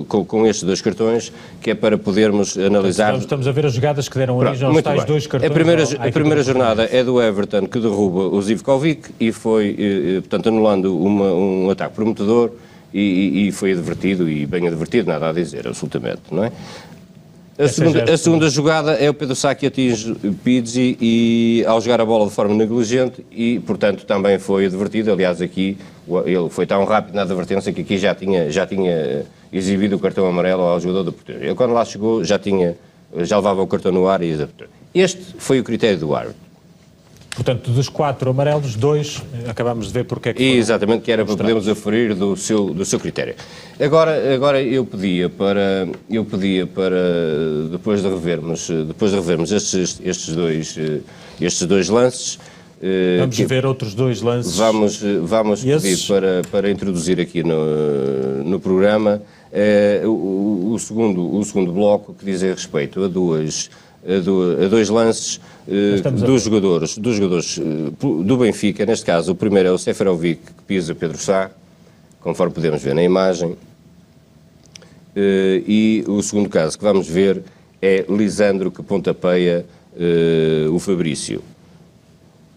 com estes 2 cartões, que é para podermos analisar... Estamos a ver as jogadas que deram origem aos tais 2 cartões. A primeira jornada é do Everton, que derruba o Zivkovic, e foi, portanto, anulando um ataque prometedor, e foi advertido, e bem advertido, nada a dizer, absolutamente, não é? A segunda jogada é o Pedro Sá que atinge Pizzi e ao jogar a bola de forma negligente e, portanto, também foi advertido. Aliás, aqui ele foi tão rápido na advertência que aqui já tinha exibido o cartão amarelo ao jogador do Porto. Ele, quando lá chegou, já levava o cartão no ar e advertiu. Este foi o critério do árbitro. Portanto, dos 4 amarelos, 2 acabámos de ver porque é que exatamente, que era para podermos aferir do seu critério. Agora eu pedia para depois de revermos estes dois lances. Vamos ver outros 2 lances. Vamos pedir para introduzir aqui no programa o segundo bloco, que diz respeito a 2 lances dos jogadores do Benfica. Neste caso, o primeiro é o Seferovic, que pisa Pedro Sá, conforme podemos ver na imagem, e o segundo caso que vamos ver é Lisandro, que pontapeia o Fabrício.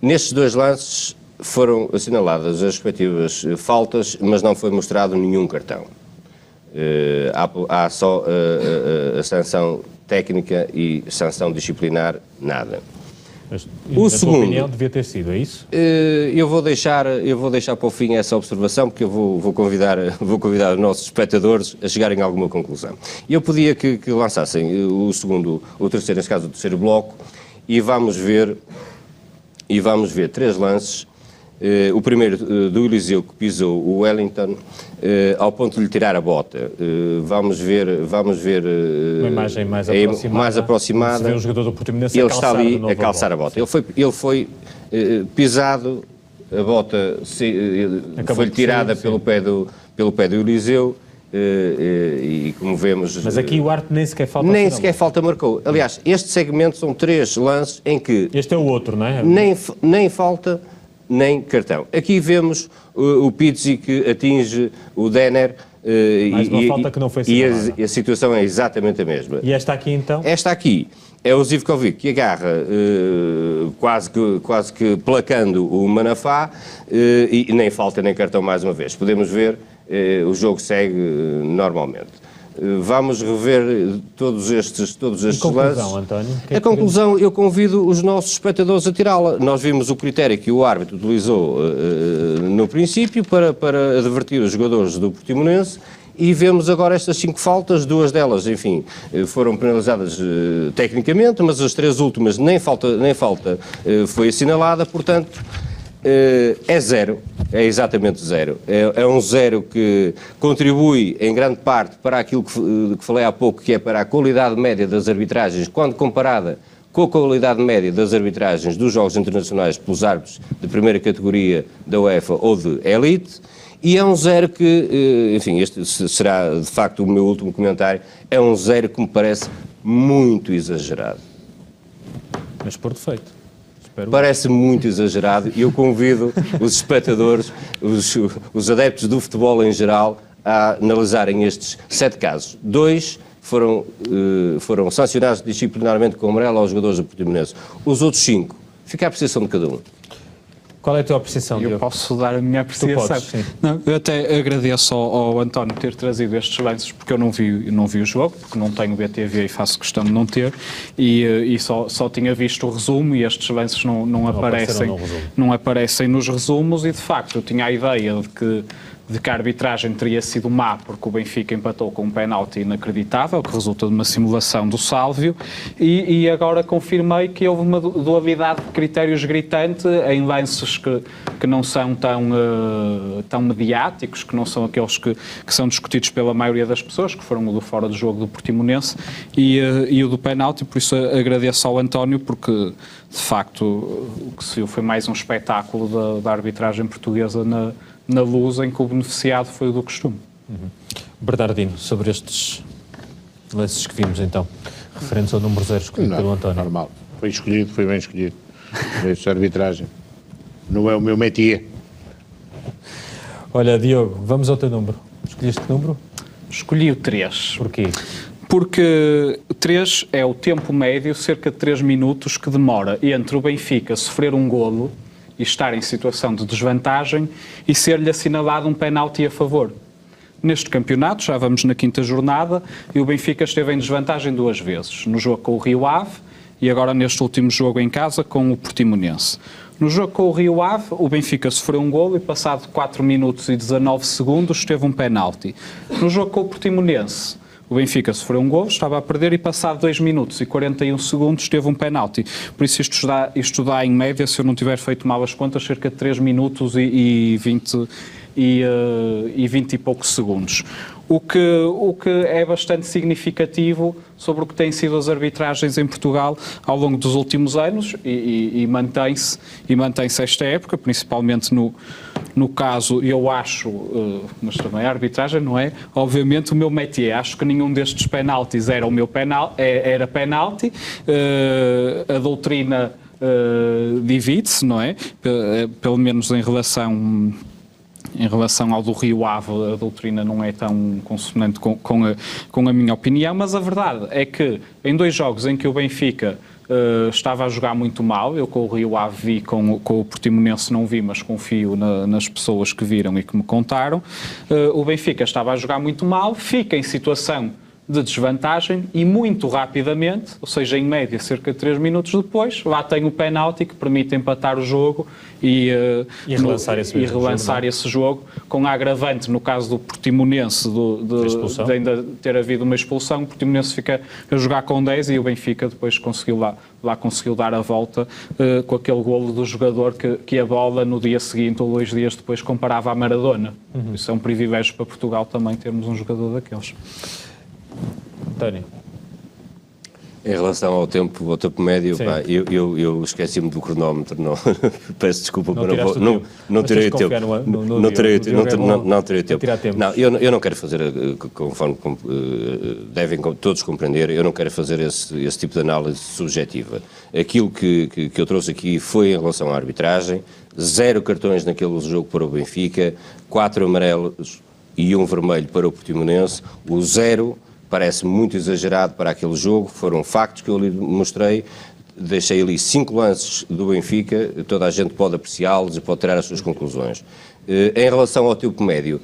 Nestes 2 lances foram assinaladas as respectivas faltas, mas não foi mostrado nenhum cartão. Há só a sanção técnica e sanção disciplinar, nada. Mas, o segundo, tua opinião devia ter sido, é isso? Eu vou deixar para o fim essa observação, porque eu vou convidar os nossos espectadores a chegarem a alguma conclusão. Eu pedia que lançassem o terceiro, nesse caso o terceiro bloco, e vamos ver 3 lances. O primeiro do Eliseu, que pisou o Wellington ao ponto de lhe tirar a bota. Vamos ver uma imagem mais aproximada. Se vê o jogador do Portimonense ele está ali a calçar a bota. Ele foi pisado, a bota foi tirada pelo pé do Eliseu. E como vemos... Mas aqui o árbitro nem sequer falta Nem sequer falta marcou. Aliás, este segmento são 3 lances em que... Este é o outro, não é? Nem falta, nem cartão. Aqui vemos o Pizzi que atinge o Denner mais uma falta que não foi assinalada. E a situação é exatamente a mesma. E esta aqui então? Esta aqui é o Zivkovic que agarra quase que placando o Manafá e nem falta nem cartão mais uma vez. Podemos ver, o jogo segue normalmente. Vamos rever todos estes lances. António? A conclusão, eu convido os nossos espectadores a tirá-la. Nós vimos o critério que o árbitro utilizou no princípio para advertir os jogadores do Portimonense e vemos agora estas 5 faltas, 2 delas, enfim, foram penalizadas tecnicamente, mas as 3 últimas nem falta foi assinalada, portanto... É 0, é exatamente 0. É um 0 que contribui em grande parte para aquilo que falei há pouco, que é para a qualidade média das arbitragens, quando comparada com a qualidade média das arbitragens dos jogos internacionais pelos árbitros de primeira categoria da UEFA ou de elite, e é um 0 que, enfim, este será de facto o meu último comentário, é um 0 que me parece muito exagerado. Mas por defeito. Parece muito exagerado e eu convido os espectadores, os adeptos do futebol em geral, a analisarem estes 7 casos. 2 foram sancionados disciplinarmente com amarelo aos jogadores do Portimonense. Os outros 5, fica à apreciação de cada um. Qual é a tua apreciação, Diogo? Eu posso dar a minha apreciação. Tu podes, sim. Não, eu até agradeço ao António ter trazido estes lances, porque eu não vi o jogo, porque não tenho BTV e faço questão de não ter, e só tinha visto o resumo, e estes lances não aparecem nos resumos, e de facto eu tinha a ideia de que a arbitragem teria sido má, porque o Benfica empatou com um penalti inacreditável, que resulta de uma simulação do Sálvio, e agora confirmei que houve uma dualidade de critérios gritante em lances que não são tão mediáticos, que não são aqueles que são discutidos pela maioria das pessoas, que foram o do fora do jogo do Portimonense e o do penalti. Por isso agradeço ao António, porque de facto o que se viu foi mais um espetáculo da arbitragem portuguesa na Luz, em que o beneficiado foi o do costume. Bernardino, sobre estes lances que vimos então, referentes ao número 0 escolhido pelo António. Normal, foi bem escolhido. Essa arbitragem não é o meu métier. Olha, Diogo, vamos ao teu número. Escolheste que número? Escolhi o 3. Porquê? Porque 3 é o tempo médio, cerca de 3 minutos, que demora entre o Benfica sofrer um golo e estar em situação de desvantagem e ser-lhe assinalado um penalti a favor. Neste campeonato, já vamos na 5ª jornada, e o Benfica esteve em desvantagem 2 vezes, no jogo com o Rio Ave e agora neste último jogo em casa com o Portimonense. No jogo com o Rio Ave, o Benfica sofreu um golo e passado 4 minutos e 19 segundos teve um penalti. No jogo com o Portimonense, o Benfica sofreu um golo, estava a perder e passado 2 minutos e 41 segundos teve um penalti. Por isso isto dá em média, se eu não tiver feito mal as contas, cerca de 3 minutos e 20 e poucos segundos. O que é bastante significativo sobre o que têm sido as arbitragens em Portugal ao longo dos últimos anos e mantém-se esta época, principalmente no caso, eu acho, mas também a arbitragem não é, obviamente, o meu métier. Acho que nenhum destes penaltis era era penalti. A doutrina divide-se, não é? Pelo menos em relação ao do Rio Ave, a doutrina não é tão consonante com a minha opinião, mas a verdade é que em 2 jogos em que o Benfica estava a jogar muito mal. Eu com o Rio Ave vi, com o Portimonense não vi, mas confio nas pessoas que viram e que me contaram. O Benfica estava a jogar muito mal, fica em situação de desvantagem e muito rapidamente, ou seja, em média cerca de 3 minutos depois, lá tem o penalti que permite empatar o jogo e relançar esse jogo, com a agravante no caso do Portimonense de ainda ter havido uma expulsão. O Portimonense fica a jogar com 10 e o Benfica depois conseguiu dar a volta com aquele golo do jogador que a bola no dia seguinte ou 2 dias depois comparava à Maradona. Isso é um privilégio para Portugal também termos um jogador daqueles. António. Em relação ao tempo médio, pá, eu esqueci-me do cronómetro, não, peço desculpa, mas não terei tempo. Não terei tempo. Não, eu não quero fazer, conforme devem todos compreender, eu não quero fazer esse tipo de análise subjetiva. Aquilo que eu trouxe aqui foi em relação à arbitragem, 0 cartões naquele jogo para o Benfica, 4 amarelos e 1 vermelho para o Portimonense, o 0 parece muito exagerado para aquele jogo, foram factos que eu lhe mostrei, deixei ali 5 lances do Benfica, toda a gente pode apreciá-los e pode tirar as suas conclusões. Em relação ao tempo médio,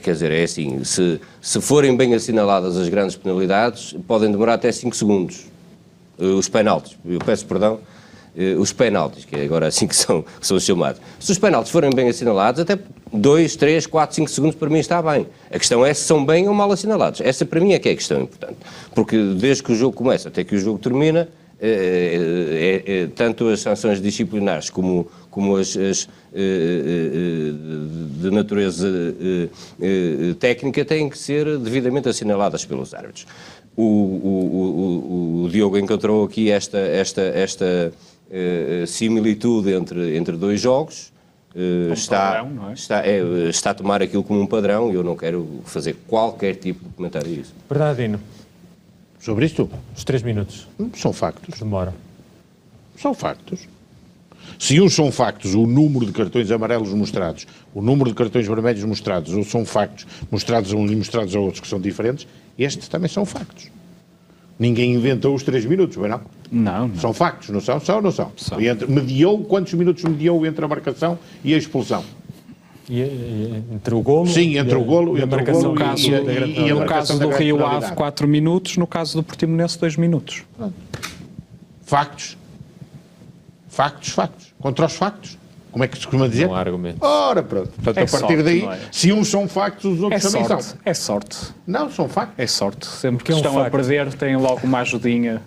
quer dizer, é assim, se forem bem assinaladas as grandes penalidades, podem demorar até 5 segundos. Os penaltis, eu peço perdão, os penaltis, que é agora assim que são chamados. Se os penaltis forem bem assinalados, até 2, 3, 4, 5 segundos para mim está bem. A questão é se são bem ou mal assinalados. Essa para mim é que é a questão importante. Porque desde que o jogo começa até que o jogo termina, tanto as sanções disciplinares como as de natureza técnica têm que ser devidamente assinaladas pelos árbitros. O Diogo encontrou aqui esta similitude entre 2 jogos, está a tomar aquilo como um padrão e eu não quero fazer qualquer tipo de comentário a isso. Bernardino. Sobre isto? Os 3 minutos. São factos. Demora. São factos. Se uns são factos, o número de cartões amarelos mostrados, o número de cartões vermelhos mostrados, ou são factos mostrados a uns e mostrados a outros que são diferentes, estes também são factos. Ninguém inventou os 3 minutos, bem não? Não. São factos, não são? São ou não são? Mediou, quantos minutos mediou entre a marcação e a expulsão? Entre o golo? Sim, entre o golo e a marcação. No caso do Rio Ave, 4 minutos, no caso do Portimonense, 2 minutos. Factos. Contra os factos. Como é que se costuma dizer? Não há argumento. Ora, pronto. Portanto, a partir daí, se uns são factos, os outros também são. É sorte. Não, são factos. É sorte. Sempre que estão a perder, têm logo uma ajudinha.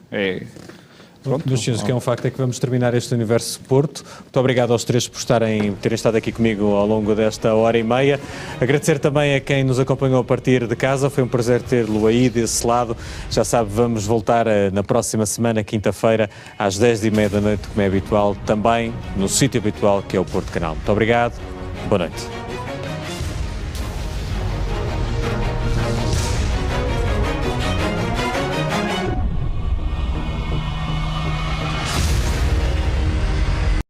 Dos senhores, o que é um facto é que vamos terminar este Universo Porto. Muito obrigado aos 3 por terem estado aqui comigo ao longo desta hora e meia. Agradecer também a quem nos acompanhou a partir de casa. Foi um prazer ter-lo aí desse lado. Já sabe, vamos voltar na próxima semana, quinta-feira, às 10h30 da noite, como é habitual, também no sítio habitual que é o Porto Canal. Muito obrigado. Boa noite.